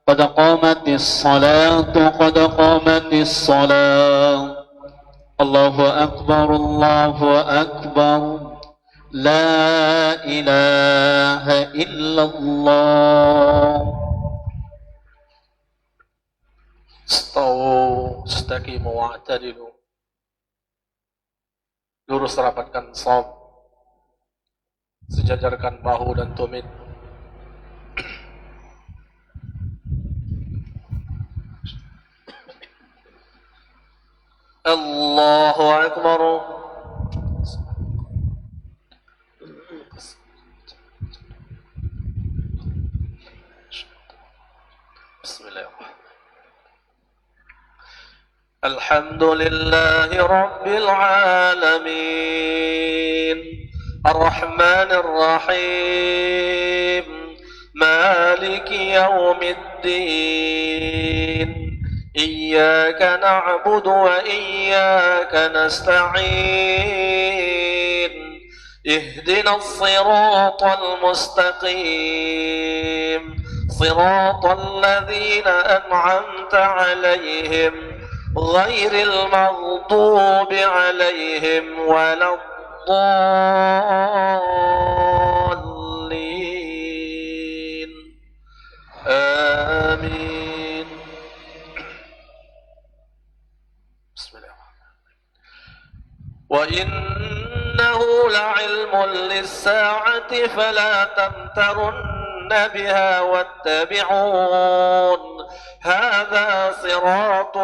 قد قامت الصلاة قد قامت الصلاة الله أكبر الله أكبر لا إله إلا الله. Stawu istaqimu wa'tadilu. Lurus rapatkan shaf. Sejajarkan bahu dan tumit. Allahu Akbar. الحمد لله رب العالمين الرحمن الرحيم مالك يوم الدين إياك نعبد وإياك نستعين اهدنا الصراط المستقيم صراط الذين أنعمت عليهم غير المغضوب عليهم ولا الضالين آمين. بسم الله الرحمن الرحيم. وإنه لعلم للساعة فلا تمترن بها واتبعون هذا صراط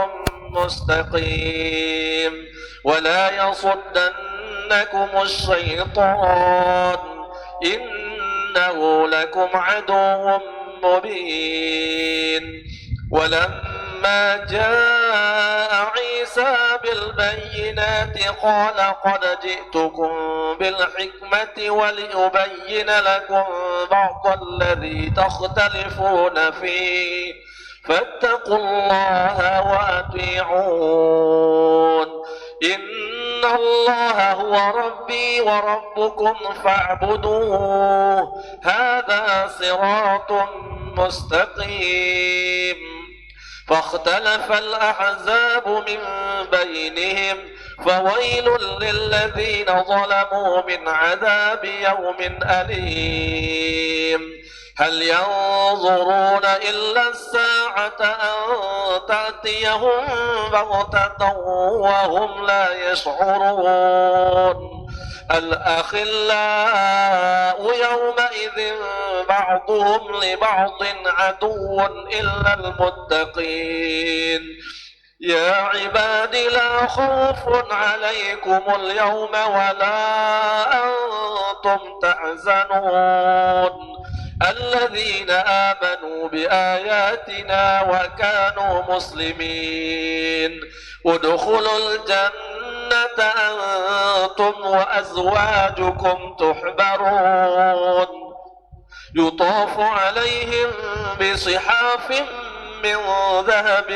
مستقيم ولا يصدنكم الشيطان إنه لكم عدو مبين. ولما جاء عيسى بالبينات قال قد جئتكم بالحكمة ولأبين لكم بعض الذي تختلفون فيه فاتقوا الله وأطيعون إن الله هو ربي وربكم فاعبدوه هذا صراط مستقيم. فاختلف الأحزاب من بينهم فويل للذين ظلموا من عذاب يوم أليم. هل ينظرون إلا الساعة أن تأتيهم بغتة وهم لا يشعرون. الأخلاء يومئذ بعضهم لبعض عدو إلا المتقين. يا عباد لا خوف عليكم اليوم ولا أنتم تحزنون الذين آمنوا بآياتنا وكانوا مسلمين ادخلوا الجنة أنتم وأزواجكم تحبرون يطاف عليهم بصحاف من ذهب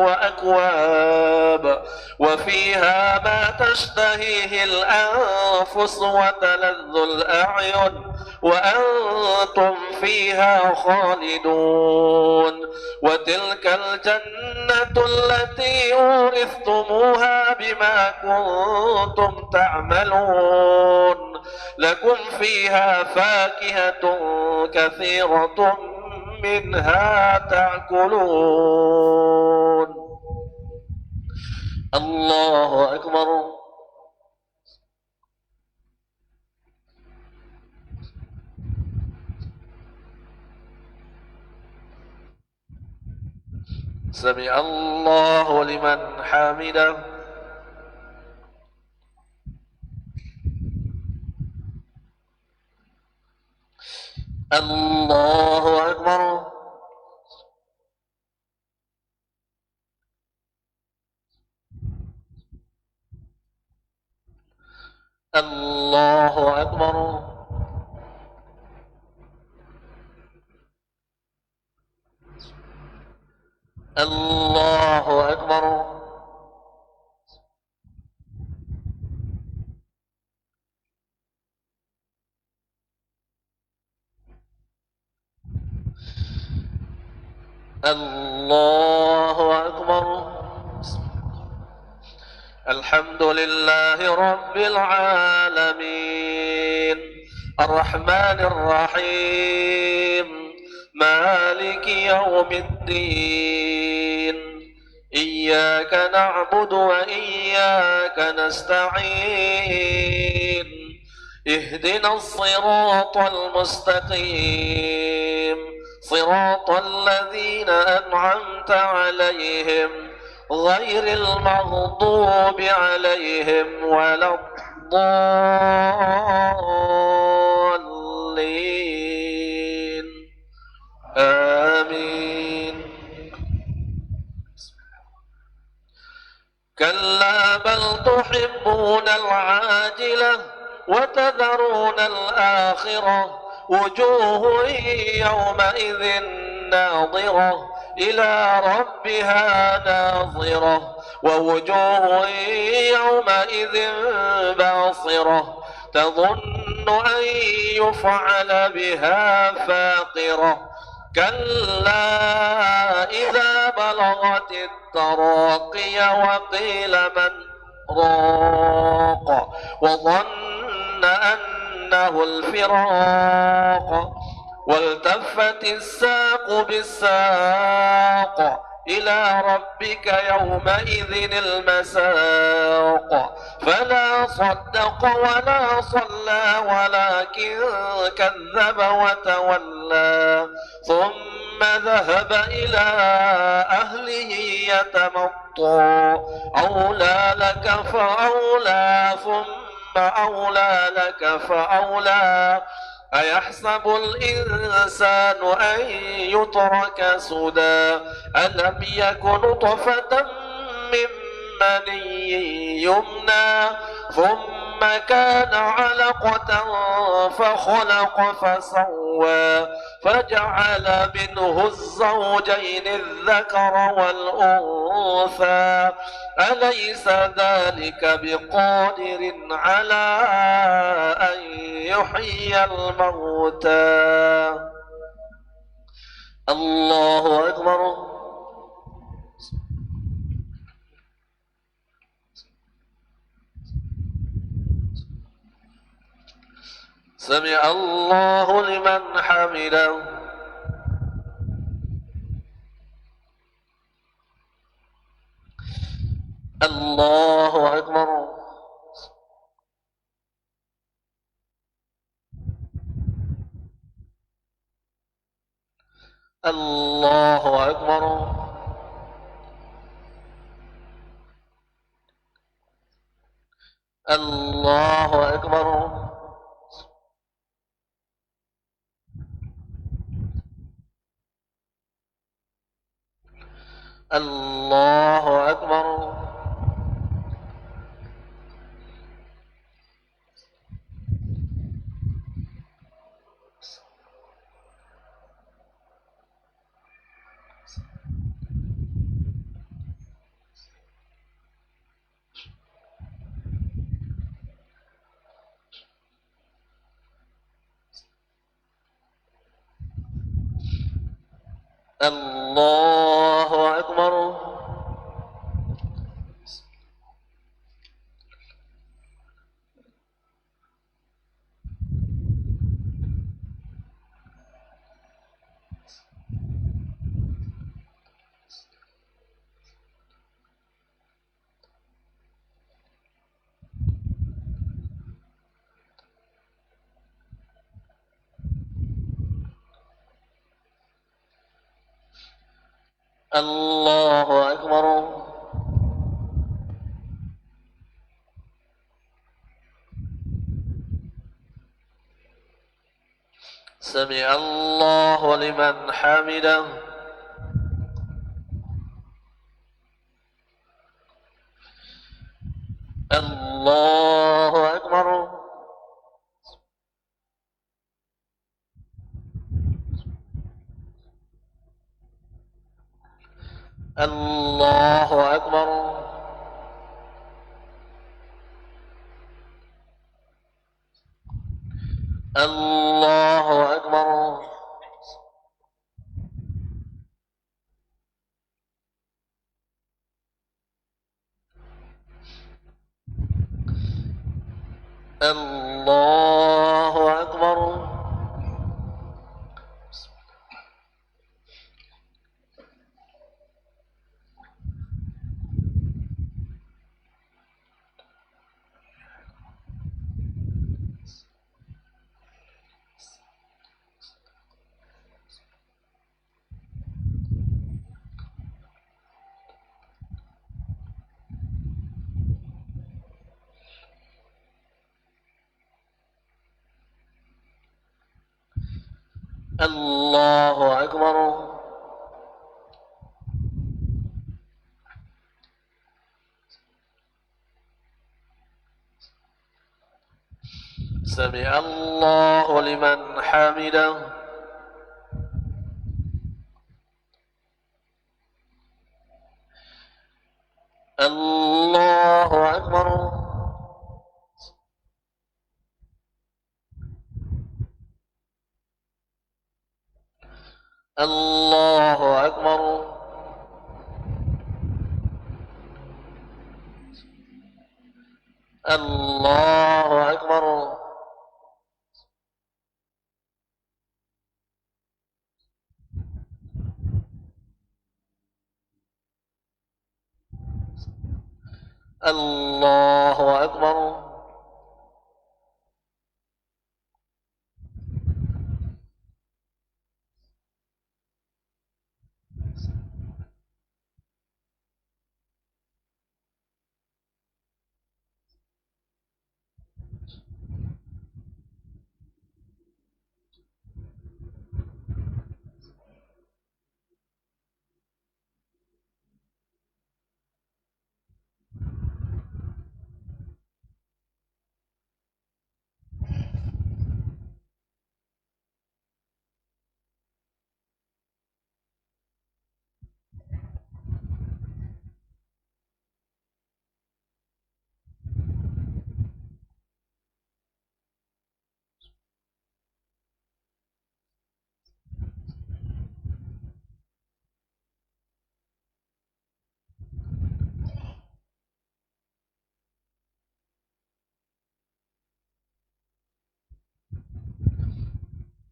وأكواب وفيها ما تشتهيه الأنفس وتلذ الأعين وأنتم فيها خالدون وتلك الجنة التي أورثتموها بما كنتم تعملون لكم فيها فاكهة كثيرة منها تأكلون. الله أكبر. سمع الله لمن حمده. الله أكبر. الله أكبر. الله أكبر. الله أكبر. الحمد لله رب العالمين الرحمن الرحيم مالك يوم الدين إياك نعبد وإياك نستعين اهدنا الصراط المستقيم صراط الذين أنعمت عليهم غير المغضوب عليهم ولا الضالين آمين. كلا بل تحبون العاجلة وتذرون الآخرة وجوه يومئذ ناظرة إلى ربها ناظرة ووجوه يومئذ باصرة تظن أن يفعل بها فاقرة كلا إذا بلغت التراقي وقيل من راق وظن أنه الفراق والتفت الساق بالساق إلى ربك يومئذ المساق فلا صدق ولا صلى ولكن كذب وتولى ثم ذهب إلى أهله يتمطى أولى لك فأولى ثم أولى لك فأولى أيحسب الإنسان أن يترك سدى ألم يك نطفة من مني يمنى ثم كان علقة فخلق فسوى فجعل منه الزوجين الذكر والأنثى أليس ذلك بقادر على أن يحيي الموتى. الله أكبر. سمع الله لمن حمده. الله أكبر. الله أكبر. الله أكبر. الله أكبر. الله أكبر. الله أكبر. سمع الله لمن حمده. الله أكبر. الله أكبر. الله أكبر. الله أكبر. الله أكبر. سمع الله لمن حمده. الله أكبر. الله أكبر. الله أكبر. الله أكبر.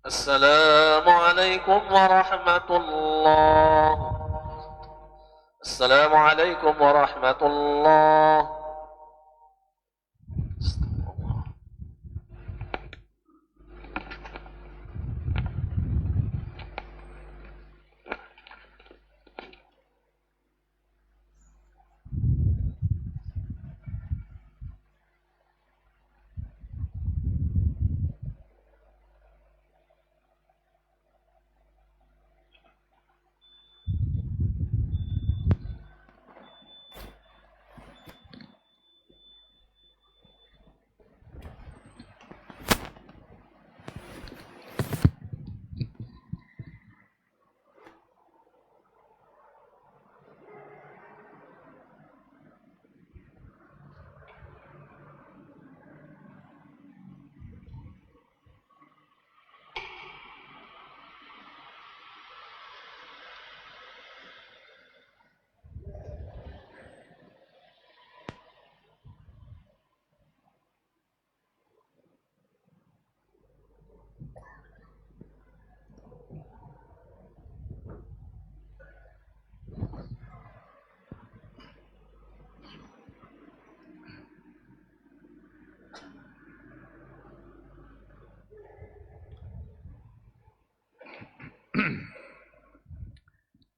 السلام عليكم ورحمة الله. السلام عليكم ورحمة الله.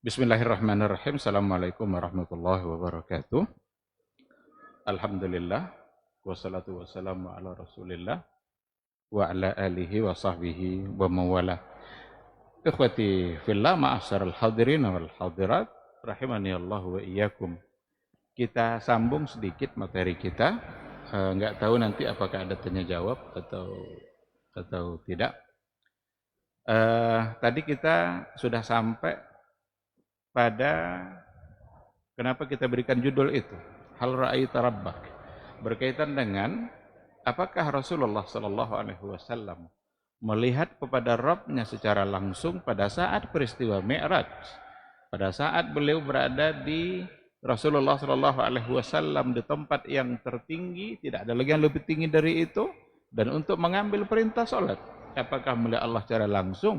Bismillahirrahmanirrahim. Assalamualaikum warahmatullahi wabarakatuh. Alhamdulillah. Wassalatu wassalamu ala rasulillah. Wa ala alihi wa sahbihi wa mawala. Ikhwati fillah, ma'asyaral hadirin wal hadirat, rahimani Allah wa iyyakum. Kita sambung sedikit materi kita. Nggak tahu nanti apakah ada tanya jawab atau tidak. Tadi kita sudah sampai pada kenapa kita berikan judul itu, hal ra'aita rabbak, berkaitan dengan apakah Rasulullah sallallahu alaihi wasallam melihat kepada Rabb-nya secara langsung pada saat peristiwa Mi'raj, pada saat beliau berada di Rasulullah sallallahu alaihi wasallam di tempat yang tertinggi, tidak ada lagi yang lebih tinggi dari itu, dan untuk mengambil perintah salat, apakah melihat Allah secara langsung?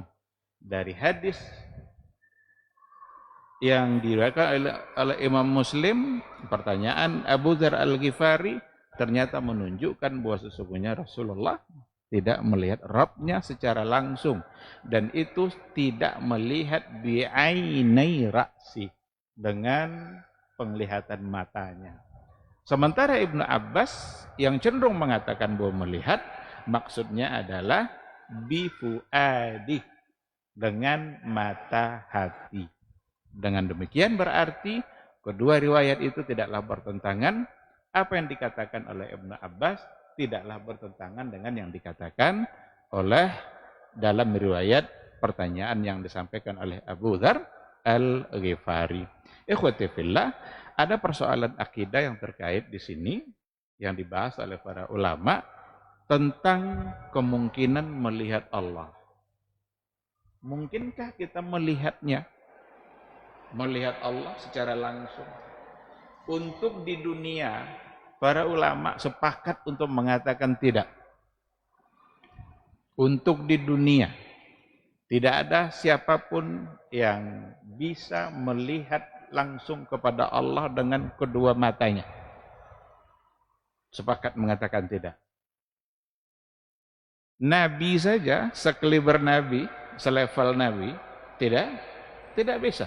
Dari hadis yang diriwayatkan oleh Imam Muslim, pertanyaan Abu Dzar Al-Ghifari ternyata menunjukkan bahwa sesungguhnya Rasulullah tidak melihat Rabb-nya secara langsung, dan itu tidak melihat bi'ainai ra'si, dengan penglihatan matanya. Sementara Ibnu Abbas yang cenderung mengatakan bahwa melihat, maksudnya adalah bifuadi, dengan mata hati. Dengan demikian berarti kedua riwayat itu tidaklah bertentangan. Apa yang dikatakan oleh Ibnu Abbas tidaklah bertentangan dengan yang dikatakan oleh dalam riwayat pertanyaan yang disampaikan oleh Abu Dzar Al-Ghifari. Ikhwati fillah, ada persoalan akidah yang terkait di sini yang dibahas oleh para ulama tentang kemungkinan melihat Allah. Mungkinkah kita melihat Allah secara langsung? Untuk di dunia, para ulama sepakat untuk mengatakan tidak. Untuk di dunia, tidak ada siapapun yang bisa melihat langsung kepada Allah dengan kedua matanya. Sepakat mengatakan tidak. Nabi saja, sekaliber Nabi, selevel Nabi, tidak bisa.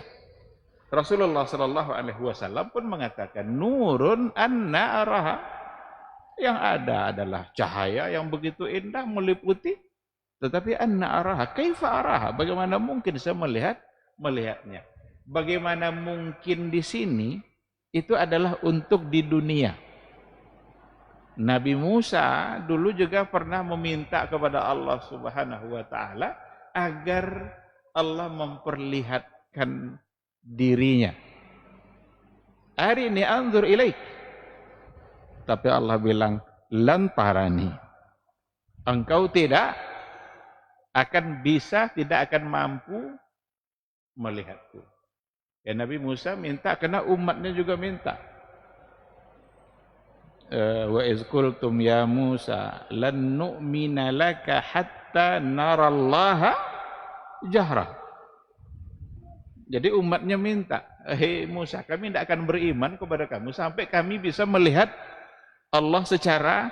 Rasulullah sallallahu alaihi wasallam pun mengatakan, nurun anna araha, yang ada adalah cahaya yang begitu indah meliputi, tetapi anna araha, kaifa araha, bagaimana mungkin saya melihatnya? Bagaimana mungkin di sini itu adalah untuk di dunia. Nabi Musa dulu juga pernah meminta kepada Allah Subhanahu wa taala agar Allah memperlihatkan dirinya. Arini anzur ilaik. Tapi Allah bilang, lan tarani. Engkau tidak akan bisa, tidak akan mampu melihatku. Ya, Nabi Musa minta karena umatnya juga minta. Wa iz qultum ya Musa lan nu'mina laka hatta narallaha jahra. Jadi umatnya minta, hei Musa, kami tidak akan beriman kepada kamu sampai kami bisa melihat Allah secara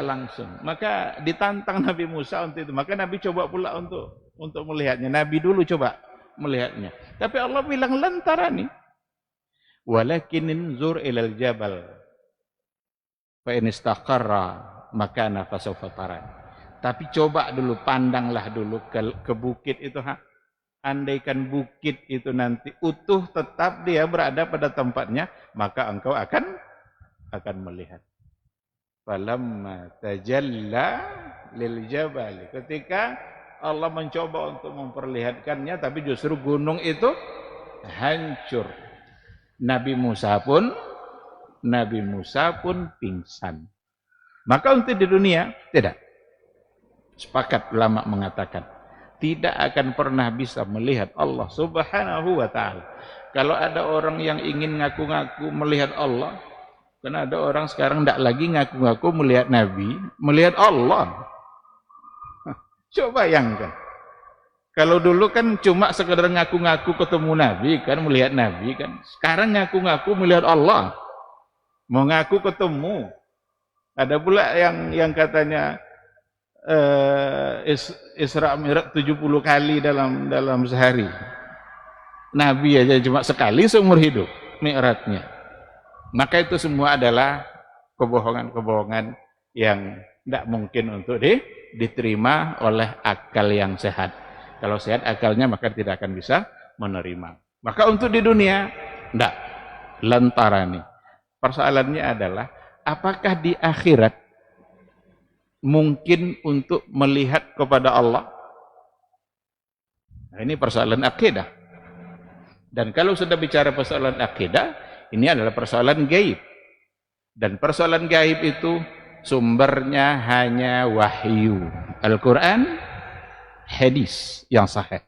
langsung. Maka ditantang Nabi Musa untuk itu. Maka Nabi coba pula untuk melihatnya. Nabi dulu coba melihatnya. Tapi Allah bilang lantarani. Walakin inzur ilal jabal fa in istaqarra makana fasawfa tarani. Tapi coba dulu, pandanglah dulu ke bukit itu, andaikan bukit itu nanti utuh tetap dia berada pada tempatnya, maka engkau akan melihat. Falamma tajalla lil jabal, ketika Allah mencoba untuk memperlihatkannya, tapi justru gunung itu hancur. Nabi Musa pun pingsan. Maka untuk di dunia tidak. Sepakat ulama mengatakan tidak akan pernah bisa melihat Allah Subhanahu wa ta'ala. Kalau ada orang yang ingin ngaku-ngaku melihat Allah, karena ada orang sekarang tidak lagi ngaku-ngaku melihat Nabi, melihat Allah. Coba bayangkan. Kalau dulu kan cuma sekedar ngaku-ngaku ketemu Nabi, kan melihat Nabi kan. Sekarang ngaku-ngaku melihat Allah. Mau ngaku ketemu. Ada pula yang katanya Isra Mi'raj 70 kali dalam sehari. Nabi aja cuma sekali seumur hidup mi'rajnya. Maka itu semua adalah kebohongan-kebohongan yang tidak mungkin untuk diterima oleh akal yang sehat. Kalau sehat akalnya maka tidak akan bisa menerima. Maka untuk di dunia tidak lantaran nih. Persoalannya adalah apakah di akhirat mungkin untuk melihat kepada Allah? Nah, ini persoalan akidah. Dan kalau sudah bicara persoalan akidah, ini adalah persoalan gaib. Dan persoalan gaib itu sumbernya hanya wahyu. Al-Quran, hadis yang sahih.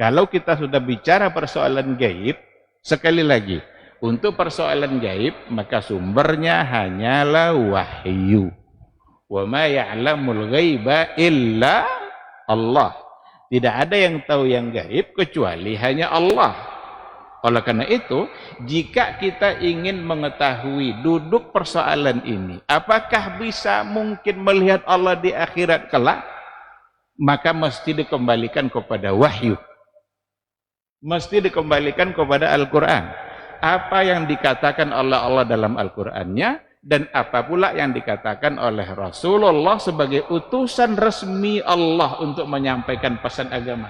Kalau kita sudah bicara persoalan gaib, sekali lagi, untuk persoalan gaib, maka sumbernya hanyalah wahyu. Wa ma ya'lamul ghaiba illa Allah. Tidak ada yang tahu yang gaib kecuali hanya Allah. Oleh karena itu, jika kita ingin mengetahui duduk persoalan ini, apakah bisa mungkin melihat Allah di akhirat kelak? Maka mesti dikembalikan kepada wahyu. Mesti dikembalikan kepada Al-Quran. Apa yang dikatakan oleh Allah dalam Al-Qurannya, dan apa pula yang dikatakan oleh Rasulullah sebagai utusan resmi Allah untuk menyampaikan pesan agama.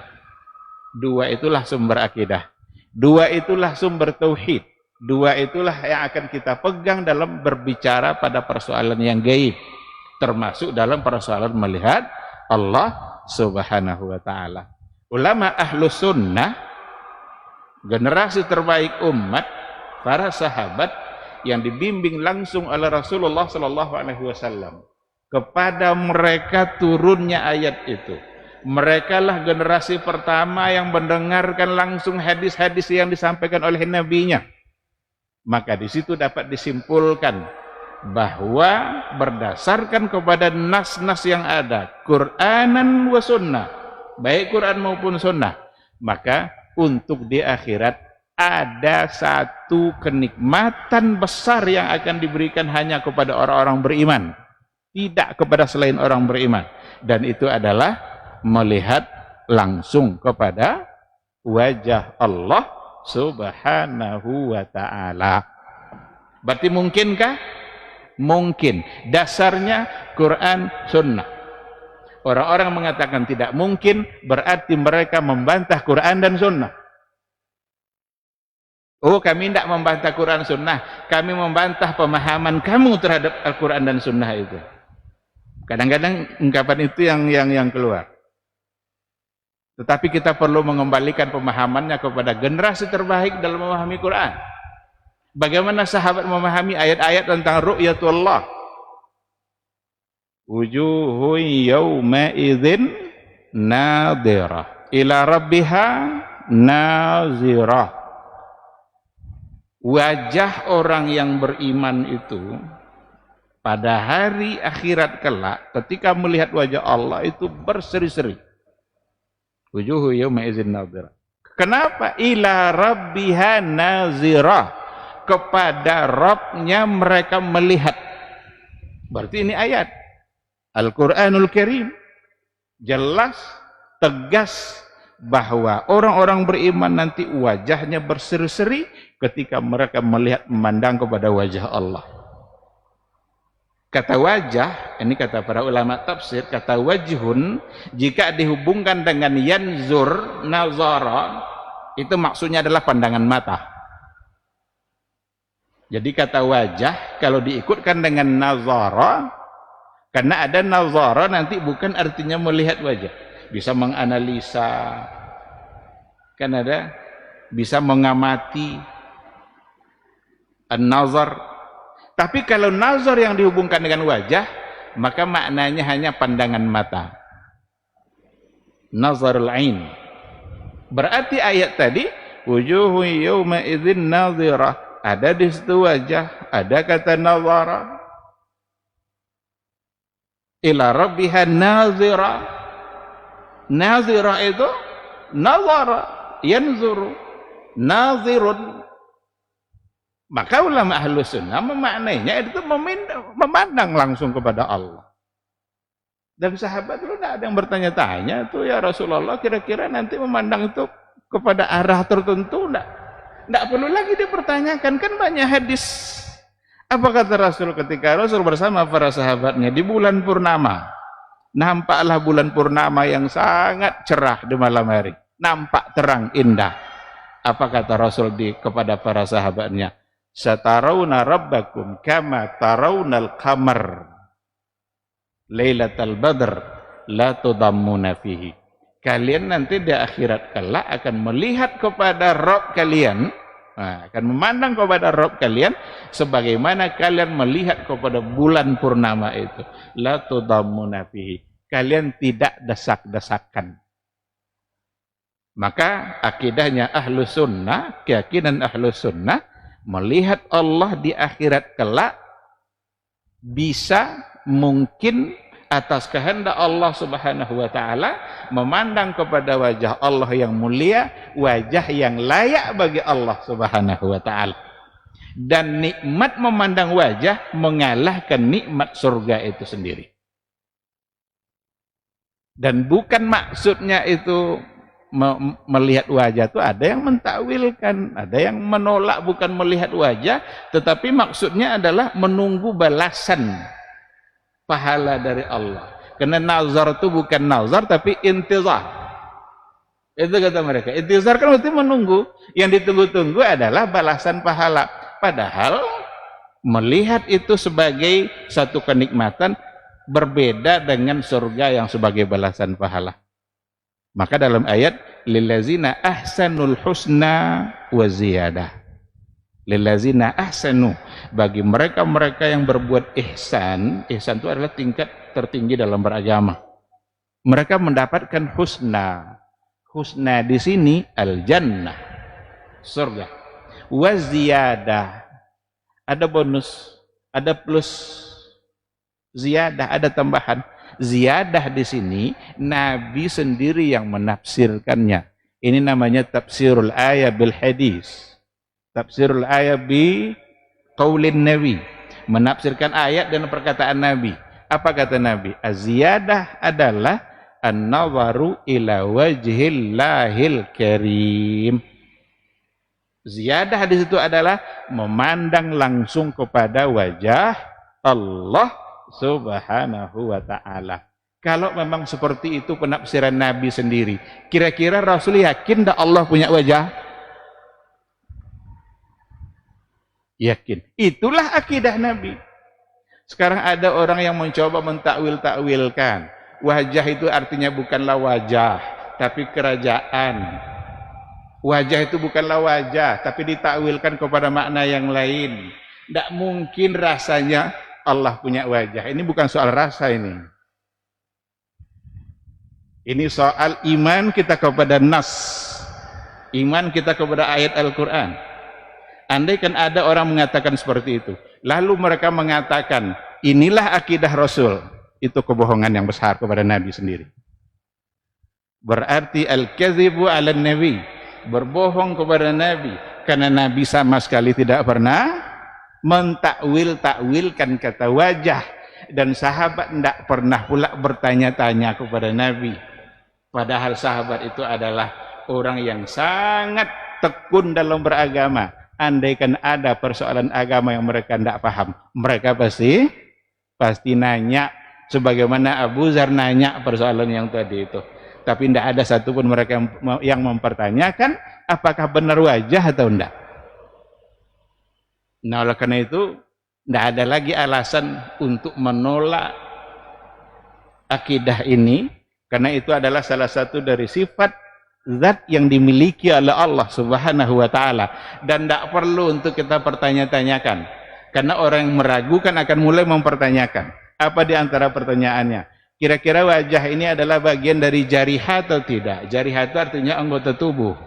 Dua itulah sumber akidah. Dua itulah sumber tauhid. Dua itulah yang akan kita pegang dalam berbicara pada persoalan yang gaib. Termasuk dalam persoalan melihat Allah Subhanahu wa ta'ala. Ulama Ahlus Sunnah, generasi terbaik umat, para sahabat yang dibimbing langsung oleh Rasulullah sallallahu alaihi wasallam, kepada mereka turunnya ayat itu. Mereka lah generasi pertama yang mendengarkan langsung hadis-hadis yang disampaikan oleh nabinya. Maka di situ dapat disimpulkan bahwa berdasarkan kepada nas-nas yang ada, Qur'anan wa sunnah, baik Quran maupun sunnah, maka untuk di akhirat ada satu kenikmatan besar yang akan diberikan hanya kepada orang-orang beriman, tidak kepada selain orang beriman, dan itu adalah melihat langsung kepada wajah Allah Subhanahu wa ta'ala. Berarti mungkinkah? Mungkin. Dasarnya Quran Sunnah. Orang-orang mengatakan tidak mungkin, berarti mereka membantah Quran dan Sunnah. Oh, kami tidak membantah Quran Sunnah, kami membantah pemahaman kamu terhadap Al-Quran dan Sunnah itu. Kadang-kadang ungkapan itu yang keluar. Tetapi kita perlu mengembalikan pemahamannya kepada generasi terbaik dalam memahami Quran. Bagaimana sahabat memahami ayat-ayat tentang ru'yatullah? Wujuhun yawma idzin nadhirah ila rabbiha nazirah. Wajah orang yang beriman itu pada hari akhirat kelak, ketika melihat wajah Allah itu berseri-seri. Wujuhu yawma idzin nadhirah. Kenapa? Ila rabbiha nazirah. Kepada Rabbnya mereka melihat. Berarti ini ayat Al-Quranul Karim jelas, tegas bahwa orang-orang beriman nanti wajahnya berseri-seri ketika mereka melihat, memandang kepada wajah Allah. Kata wajah, ini kata para ulama tafsir, kata wajhun jika dihubungkan dengan yanzur, nazara, itu maksudnya adalah pandangan mata. Jadi kata wajah kalau diikutkan dengan nazara, karena ada nazara nanti bukan artinya melihat wajah, bisa menganalisa, kan ada, bisa mengamati, an-nazar. Tapi kalau nazar yang dihubungkan dengan wajah, maka maknanya hanya pandangan mata. Nazarul ain. Berarti ayat tadi, wujuhu yawma idzin nadhirah, ada di situ wajah, ada kata nazara. Ila rabbiha nazira. Nazira itu nazara, yanzuru, nazirun. Maka ulama Ahlus Sunnah memaknainya itu memandang langsung kepada Allah. Dan sahabat itu tidak ada yang bertanya-tanya, itu ya Rasulullah kira-kira nanti memandang itu kepada arah tertentu, tidak perlu lagi dipertanyakan, kan banyak hadis. Apa kata Rasul ketika Rasul bersama para sahabatnya di bulan purnama? Nampaklah bulan purnama yang sangat cerah di malam hari, nampak terang indah. Apa kata Rasul kepada para sahabatnya? Satarawna rabbakum kama tarawnal qamar lailatal badr la tudammuna fihi. Kalian nanti di akhirat kelak akan melihat kepada Rabb kalian, akan memandang kepada Rabb kalian sebagaimana kalian melihat kepada bulan purnama itu. La tudammuna fihi. Kalian tidak desak-desakan. Maka akidahnya ahlu sunnah, keyakinan ahlu sunnah, melihat Allah di akhirat kelak bisa mungkin atas kehendak Allah Subhanahu wa taala, memandang kepada wajah Allah yang mulia, wajah yang layak bagi Allah Subhanahu wa taala. Dan nikmat memandang wajah mengalahkan nikmat surga itu sendiri. Dan bukan maksudnya itu melihat wajah itu, ada yang mentakwilkan, ada yang menolak bukan melihat wajah, tetapi maksudnya adalah menunggu balasan pahala dari Allah. Karena nazar itu bukan nazar tapi intizar. Itu kata mereka. Intizar kan berarti menunggu. Yang ditunggu-tunggu adalah balasan pahala. Padahal melihat itu sebagai satu kenikmatan berbeda dengan surga yang sebagai balasan pahala. Maka dalam ayat lillazina ahsanul husna wa ziyadah. Lillazina ahsanu, bagi mereka-mereka yang berbuat ihsan. Ihsan itu adalah tingkat tertinggi dalam beragama. Mereka mendapatkan husna. Husna di sini al-jannah, surga. Wa ziyadah, ada bonus, ada plus, ziyadah, ada tambahan. Ziyadah di sini Nabi sendiri yang menafsirkannya. Ini namanya tafsirul ayat bil hadis. Tafsirul ayat bi qaulin Nabi, menafsirkan ayat dan perkataan Nabi. Apa kata Nabi? Az-ziyadah adalah an-nazaru ila wajhillahil karim. Ziyadah di situ adalah memandang langsung kepada wajah Allah Subhanahu wa ta'ala. Kalau memang seperti itu penafsiran Nabi sendiri, kira-kira Rasul yakin tak Allah punya wajah? Yakin. Itulah akidah Nabi. Sekarang ada orang yang mencoba mentakwil-takwilkan. Wajah itu artinya bukanlah wajah, tapi kerajaan. Wajah itu bukanlah wajah, tapi ditakwilkan kepada makna yang lain. Tidak mungkin rasanya Allah punya wajah. Ini bukan soal rasa ini. Ini soal iman kita kepada nas. Iman kita kepada ayat Al-Quran. Andai kan ada orang mengatakan seperti itu, lalu mereka mengatakan inilah akidah Rasul, itu kebohongan yang besar kepada Nabi sendiri. Berarti al-kadzibu 'ala nabi, berbohong kepada Nabi, karena Nabi sama sekali tidak pernah mentakwil-takwilkan kata wajah, dan sahabat tidak pernah pula bertanya-tanya kepada Nabi. Padahal sahabat itu adalah orang yang sangat tekun dalam beragama. Andaikan ada persoalan agama yang mereka tidak paham, mereka pasti nanya, sebagaimana Abu Dzar nanya persoalan yang tadi itu. Tapi tidak ada satupun mereka yang mempertanyakan apakah benar wajah atau tidak. Nah, oleh karena itu tidak ada lagi alasan untuk menolak akidah ini, karena itu adalah salah satu dari sifat zat yang dimiliki oleh Allah Subhanahu wa ta'ala, dan tidak perlu untuk kita pertanya-tanyakan, karena orang yang meragukan akan mulai mempertanyakan. Apa di antara pertanyaannya? Kira-kira wajah ini adalah bagian dari jariha atau tidak? Jariha itu artinya anggota tubuh.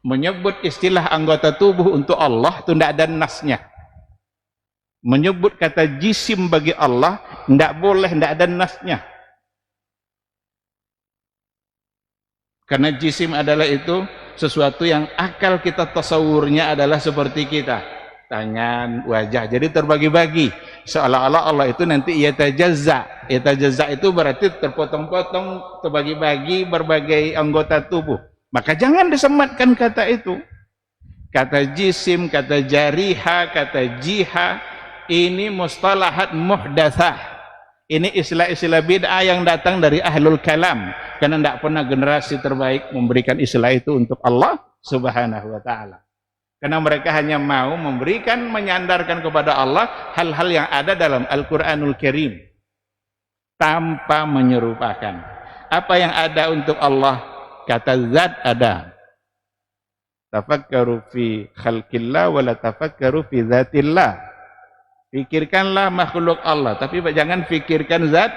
Menyebut istilah anggota tubuh untuk Allah itu tidak ada nasnya. Menyebut kata jisim bagi Allah tidak boleh, tidak ada nasnya. Karena jisim adalah itu sesuatu yang akal kita tasawurnya adalah seperti kita. Tangan, wajah, jadi terbagi-bagi. Seolah-olah Allah itu nanti yatajazza. Yatajazza itu berarti terpotong-potong, terbagi-bagi berbagai anggota tubuh. Maka jangan disematkan kata itu. Kata jisim, kata jariha, kata jiha, ini mustalahat muhdatsah. Ini istilah-istilah bid'ah yang datang dari ahlul kalam. Karena tidak pernah generasi terbaik memberikan istilah itu untuk Allah subhanahu wa ta'ala. Karena mereka hanya mau memberikan, menyandarkan kepada Allah hal-hal yang ada dalam Al-Quranul Karim. Tanpa menyerupakan. Apa yang ada untuk Allah? Kata zat ada. Tafakkaru fi khalqillah wa la tafakkaru fi zatillah. Fikirkanlah makhluk Allah, tapi jangan fikirkan zat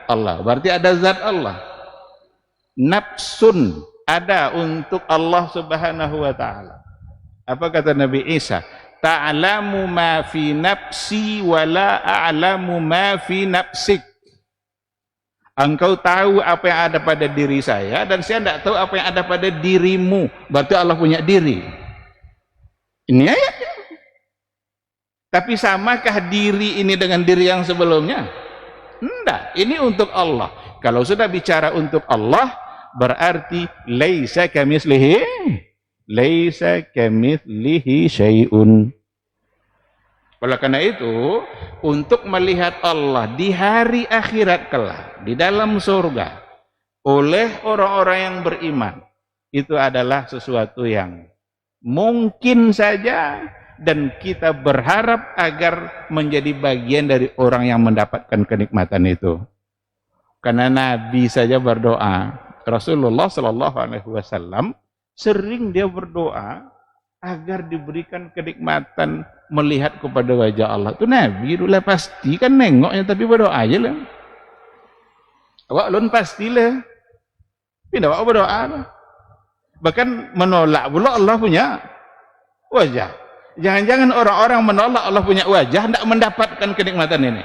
Allah. Berarti ada zat Allah. Nafsun ada untuk Allah subhanahu wa ta'ala. Apa kata Nabi Isa? Ta'lamu ma fi nafsi wa la a'lamu ma fi nafsik. Engkau tahu apa yang ada pada diri saya dan saya tidak tahu apa yang ada pada dirimu. Berarti Allah punya diri. Ini ayatnya. Tapi samakah diri ini dengan diri yang sebelumnya? Tidak. Ini untuk Allah. Kalau sudah bicara untuk Allah, berarti laisa kamitslihi syai'un. Oleh karena itu, untuk melihat Allah di hari akhirat kelak, di dalam surga, oleh orang-orang yang beriman, itu adalah sesuatu yang mungkin saja, dan kita berharap agar menjadi bagian dari orang yang mendapatkan kenikmatan itu. Karena Nabi saja berdoa, Rasulullah Shallallahu Alaihi Wasallam sering dia berdoa agar diberikan kenikmatan melihat kepada wajah Allah. Itu Nabi dulu pasti kan nengoknya, tapi berdoa aja lah. Awak lun pastilah. Tidak awak berdoa. Bahkan menolak pula Allah punya wajah. Jangan-jangan orang-orang menolak Allah punya wajah tidak mendapatkan kenikmatan ini.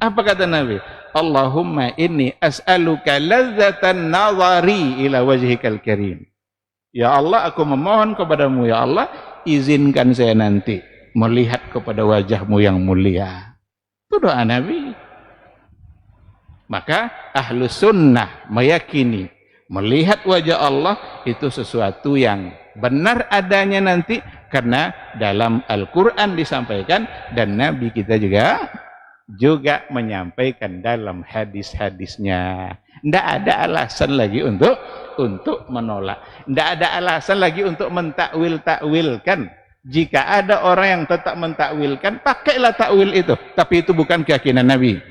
Apa kata Nabi? Allahumma inni as'aluka ladzatan nazari ila wajhikal karim. Ya Allah, aku memohon kepadamu, ya Allah, izinkan saya nanti melihat kepada wajahmu yang mulia. Itu doa Nabi. Maka ahlu sunnah meyakini melihat wajah Allah itu sesuatu yang benar adanya nanti, karena dalam Al-Quran disampaikan dan Nabi kita juga menyampaikan dalam hadis-hadisnya. Tidak ada alasan lagi untuk menolak. Tidak ada alasan lagi untuk mentakwil-takwilkan. Jika ada orang yang tetap mentakwilkan, pakailah takwil itu. Tapi itu bukan keyakinan Nabi.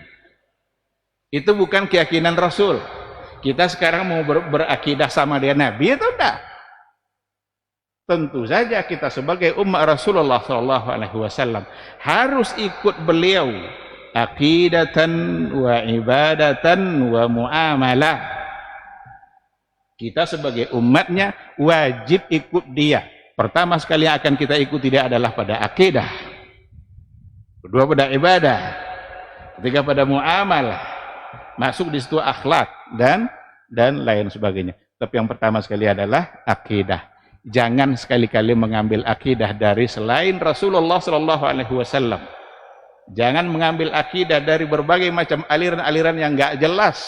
Itu bukan keyakinan Rasul. Kita sekarang mau berakidah sama dengan Nabi, itu tidak. Tentu saja kita sebagai umat Rasulullah SAW harus ikut beliau. Aqidatan wa ibadatan wa muamalah. Kita sebagai umatnya wajib ikut dia. Pertama sekali yang akan kita ikuti dia adalah pada akidah. Kedua pada ibadah. Ketiga pada muamalah. Masuk di situ akhlak dan lain sebagainya. Tapi yang pertama sekali adalah akidah. Jangan sekali-kali mengambil akidah dari selain Rasulullah SAW. Jangan mengambil akidah dari berbagai macam aliran-aliran yang enggak jelas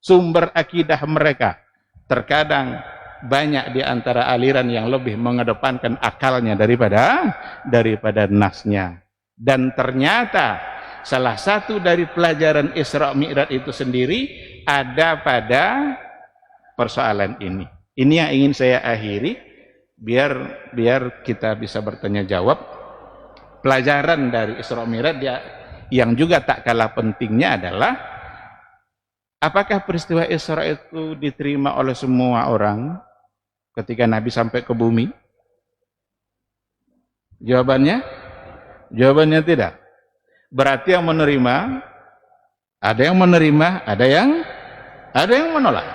sumber akidah mereka. Terkadang banyak di antara aliran yang lebih mengedepankan akalnya daripada nasnya. Dan ternyata salah satu dari pelajaran Isra Mi'raj itu sendiri ada pada persoalan ini. Ini yang ingin saya akhiri biar kita bisa bertanya jawab. Pelajaran dari Isra Mi'raj yang juga tak kalah pentingnya adalah apakah peristiwa Isra itu diterima oleh semua orang ketika Nabi sampai ke bumi? Jawabannya tidak. Berarti yang menerima, ada yang menolak.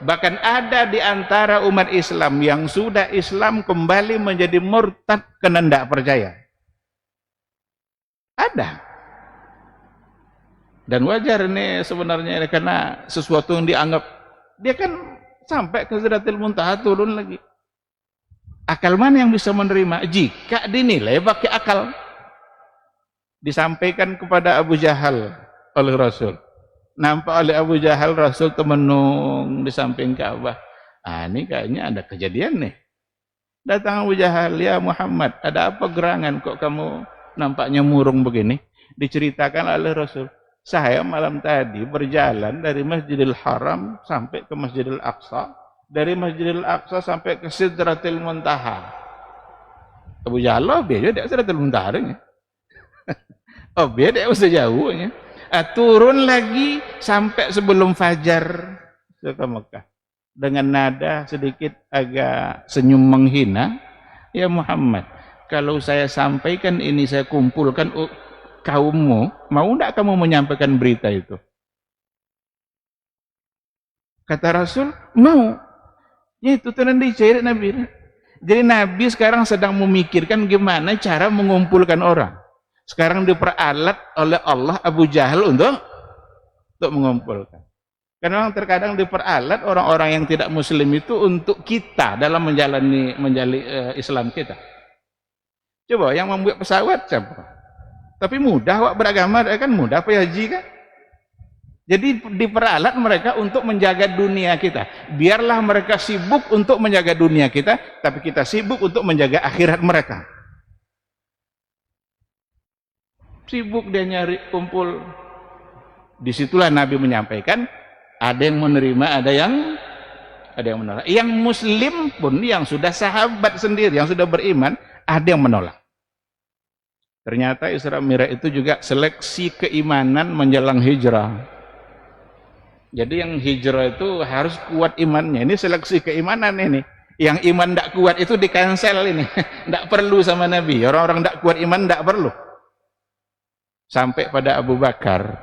Bahkan ada di antara umat Islam yang sudah Islam kembali menjadi murtad karena tidak percaya. Ada. Dan wajar ini sebenarnya karena sesuatu yang dianggap, dia kan sampai ke Sidratil Muntaha turun lagi. Akal mana yang bisa menerima? Jika dinilai pakai akal. Disampaikan kepada Abu Jahal oleh Rasul. Nampak oleh Abu Jahal, Rasul temenung di samping Ka'bah. Ini kayaknya ada kejadian nih. Datang Abu Jahal, ya Muhammad, ada apa gerangan kok kamu nampaknya murung begini? Diceritakan oleh Rasul, saya malam tadi berjalan dari Masjidil Haram sampai ke Masjidil Aqsa, dari Masjidil Aqsa sampai ke Sidratil Muntaha. Abu Jahal, beda Sidratil Muntaha. Beda usah jauhnya. Turun lagi sampai sebelum fajar ke Mekah. Dengan nada sedikit agak senyum menghina, ya Muhammad, kalau saya sampaikan ini, saya kumpulkan kaummu, mau tidak kamu menyampaikan berita itu? Kata Rasul, mau. Ya itu tenan dicari Nabi. Jadi Nabi sekarang sedang memikirkan gimana cara mengumpulkan orang. Sekarang diperalat oleh Allah Abu Jahal untuk mengumpulkan. Karena memang terkadang diperalat orang-orang yang tidak muslim itu untuk kita dalam menjalani Islam kita. Coba yang membuat pesawat siapa? Tapi mudah wak beragama kan mudah, apa haji kan? Jadi diperalat mereka untuk menjaga dunia kita. Biarlah mereka sibuk untuk menjaga dunia kita, tapi kita sibuk untuk menjaga akhirat mereka. Sibuk dia nyari kumpul. Disitulah Nabi menyampaikan, ada yang menerima, ada yang menolak. Yang muslim pun, yang sudah sahabat sendiri, yang sudah beriman, ada yang menolak. Ternyata Isra Mi'raj itu juga seleksi keimanan menjelang hijrah. Jadi yang hijrah itu harus kuat imannya. Ini seleksi keimanan ini. Yang iman tidak kuat itu di cancel ini. Tidak perlu sama Nabi. Orang-orang tidak kuat iman tidak perlu. Sampai pada Abu Bakar,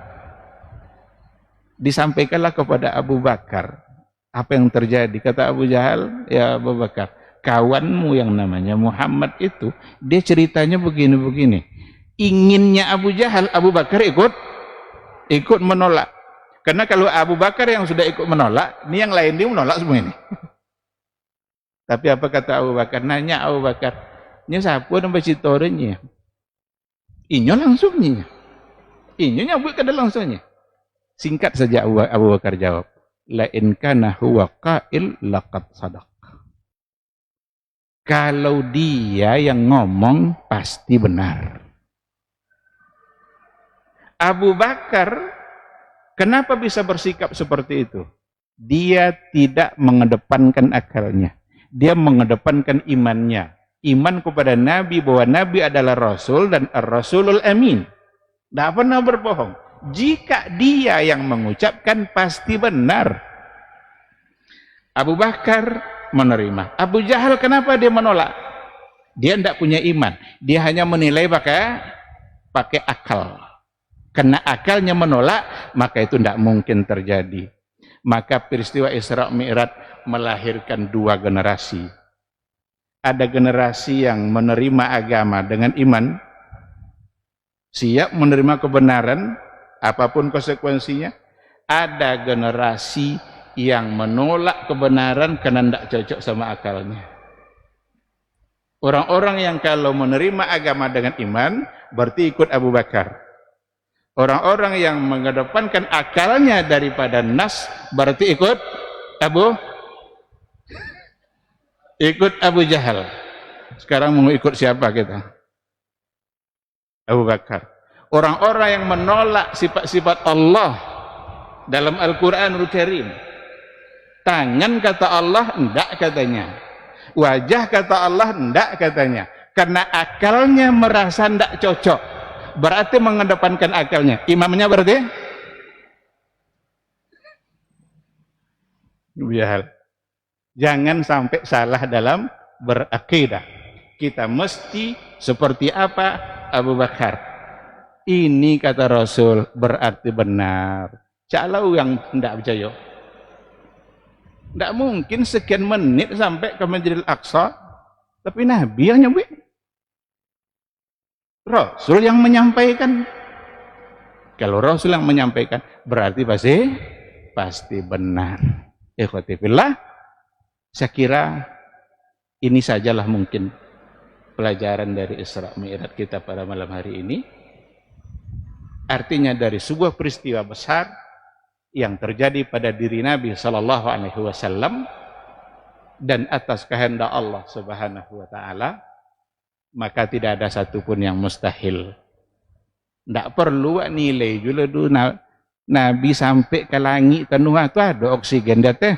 disampaikanlah kepada Abu Bakar apa yang terjadi. Kata Abu Jahal, ya Abu Bakar, kawanmu yang namanya Muhammad itu, dia ceritanya begini-begini. Inginnya Abu Jahal, Abu Bakar ikut menolak. Karena kalau Abu Bakar yang sudah ikut menolak, ini yang lain dia menolak semua ini. Tapi apa kata Abu Bakar? Nanya Abu Bakar, ini siapa nampak citorenya? Inyo langsungnya. Inyo nyabut kada langsungnya. Singkat saja Abu Bakar jawab, la in kana huwa qail laqad sadaq. Kalau dia yang ngomong pasti benar. Abu Bakar kenapa bisa bersikap seperti itu? Dia tidak mengedepankan akalnya. Dia mengedepankan imannya. Iman kepada Nabi bahwa Nabi adalah Rasul dan Ar-Rasulul Amin. Tidak pernah berbohong. Jika dia yang mengucapkan pasti benar. Abu Bakar menerima. Abu Jahal kenapa dia menolak? Dia tidak punya iman. Dia hanya menilai pakai akal. Karena akalnya menolak, maka itu tidak mungkin terjadi. Maka peristiwa Isra Mi'raj melahirkan dua generasi. Ada generasi yang menerima agama dengan iman, siap menerima kebenaran apapun konsekuensinya. Ada generasi yang menolak kebenaran karena tidak cocok sama akalnya. Orang-orang yang kalau menerima agama dengan iman berarti ikut Abu Bakar. Orang-orang yang mengedepankan akalnya daripada nas berarti ikut Abu Jahal. Sekarang mau ikut siapa kita? Abu Bakar. Orang-orang yang menolak sifat-sifat Allah dalam Al-Quranul Karim. Tangan kata Allah, enggak katanya. Wajah kata Allah, enggak katanya. Karena akalnya merasa enggak cocok. Berarti mengedepankan akalnya. Imamnya berarti? Jahal. Jangan sampai salah dalam berakidah. Kita mesti seperti apa Abu Bakar. Ini kata Rasul berarti benar. Kalau yang tidak percaya, tidak mungkin sekian menit sampai ke Masjidil Aqsa, tapi Nabi yang nyebut, Rasul yang menyampaikan. Kalau Rasul yang menyampaikan, berarti pasti benar. Ikhwati fillah, saya kira ini sajalah mungkin pelajaran dari Isra Mi'raj kita pada malam hari ini. Artinya dari sebuah peristiwa besar yang terjadi pada diri Nabi Sallallahu Alaihi Wasallam, dan atas kehendak Allah Subhanahu wa taala, maka tidak ada satupun yang mustahil. Tidak perlu nilai juga dulu Nabi sampai ke langit tenua tu ada oksigen dia teh.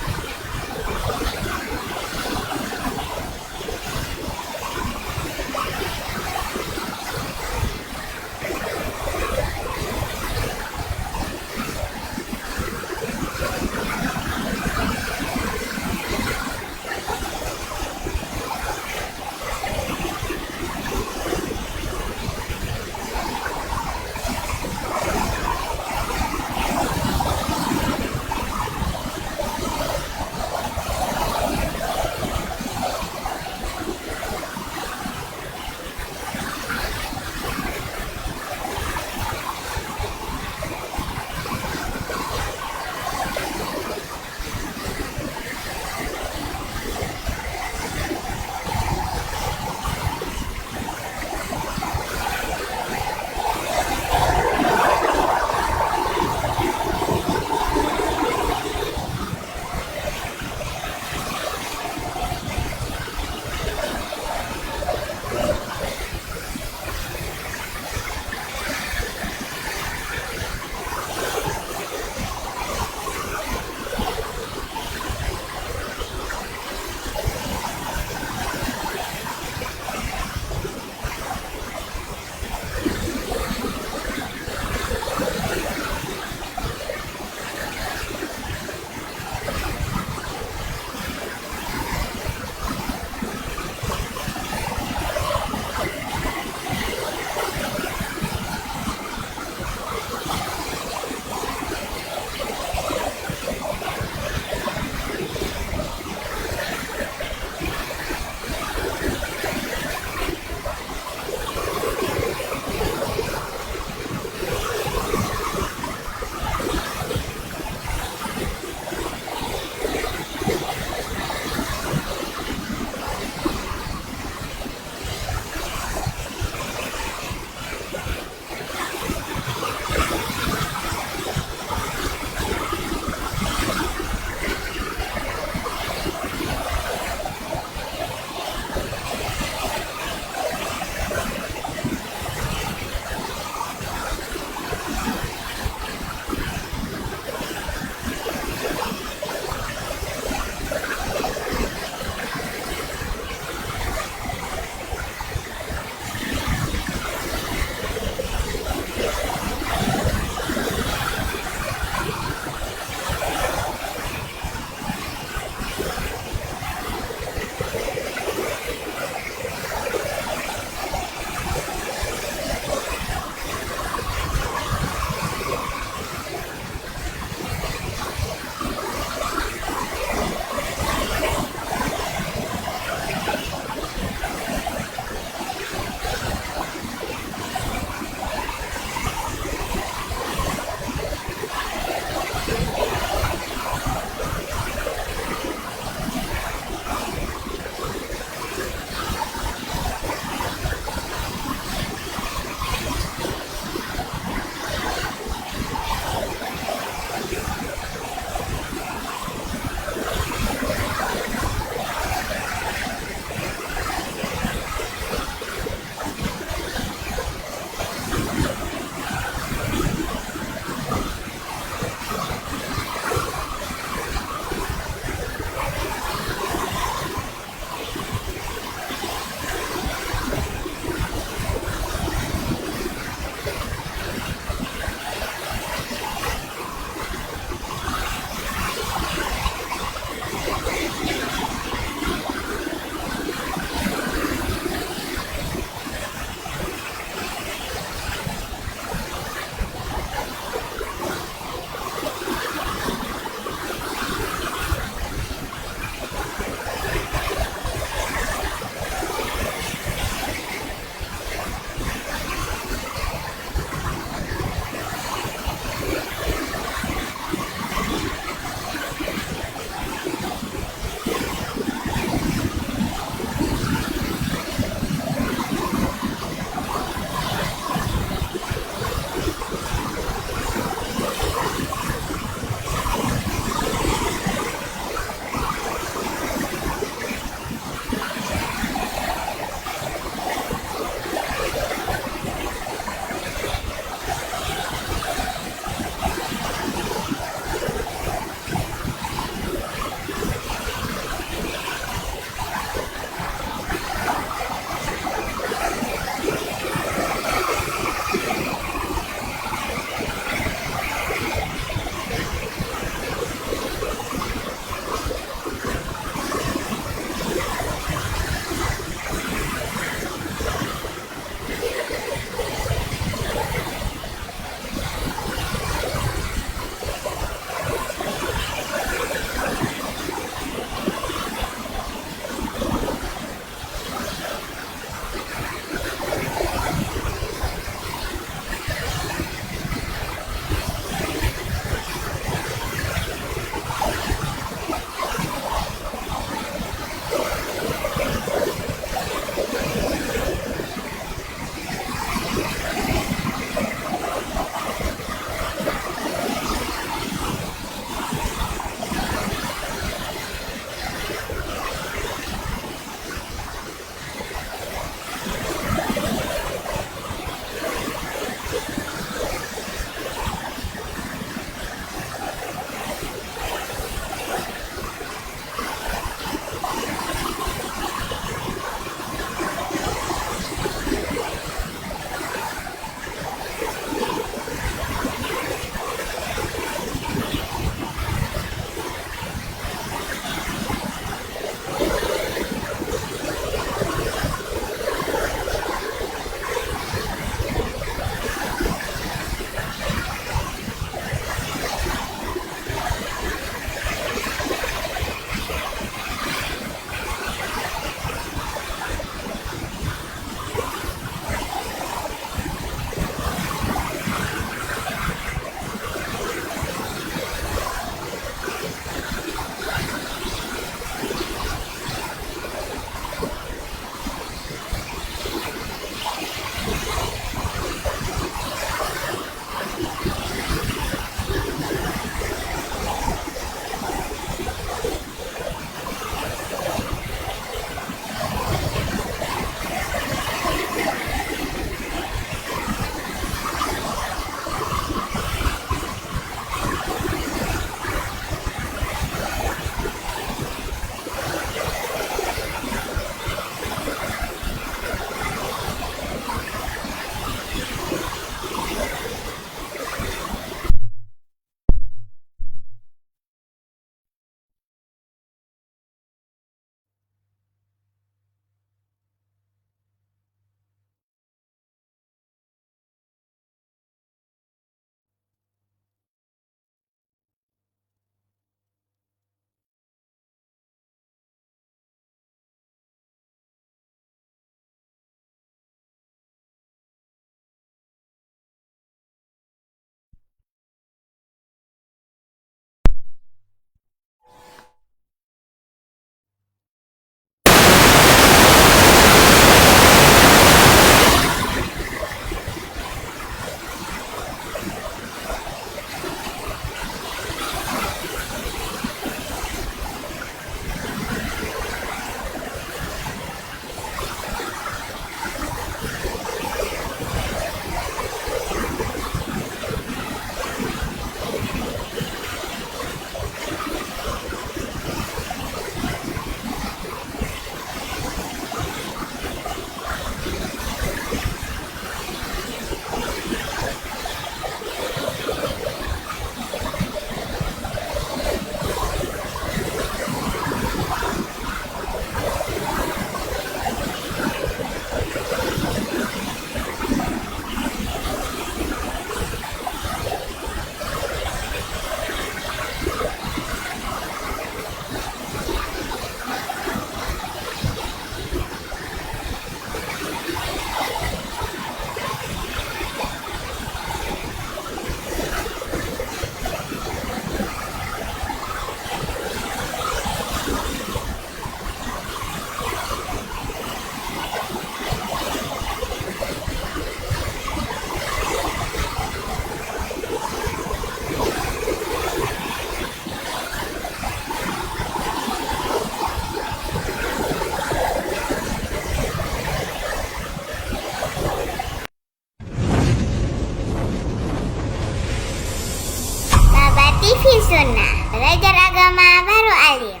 TV Sunnah, belajar agama baru alim.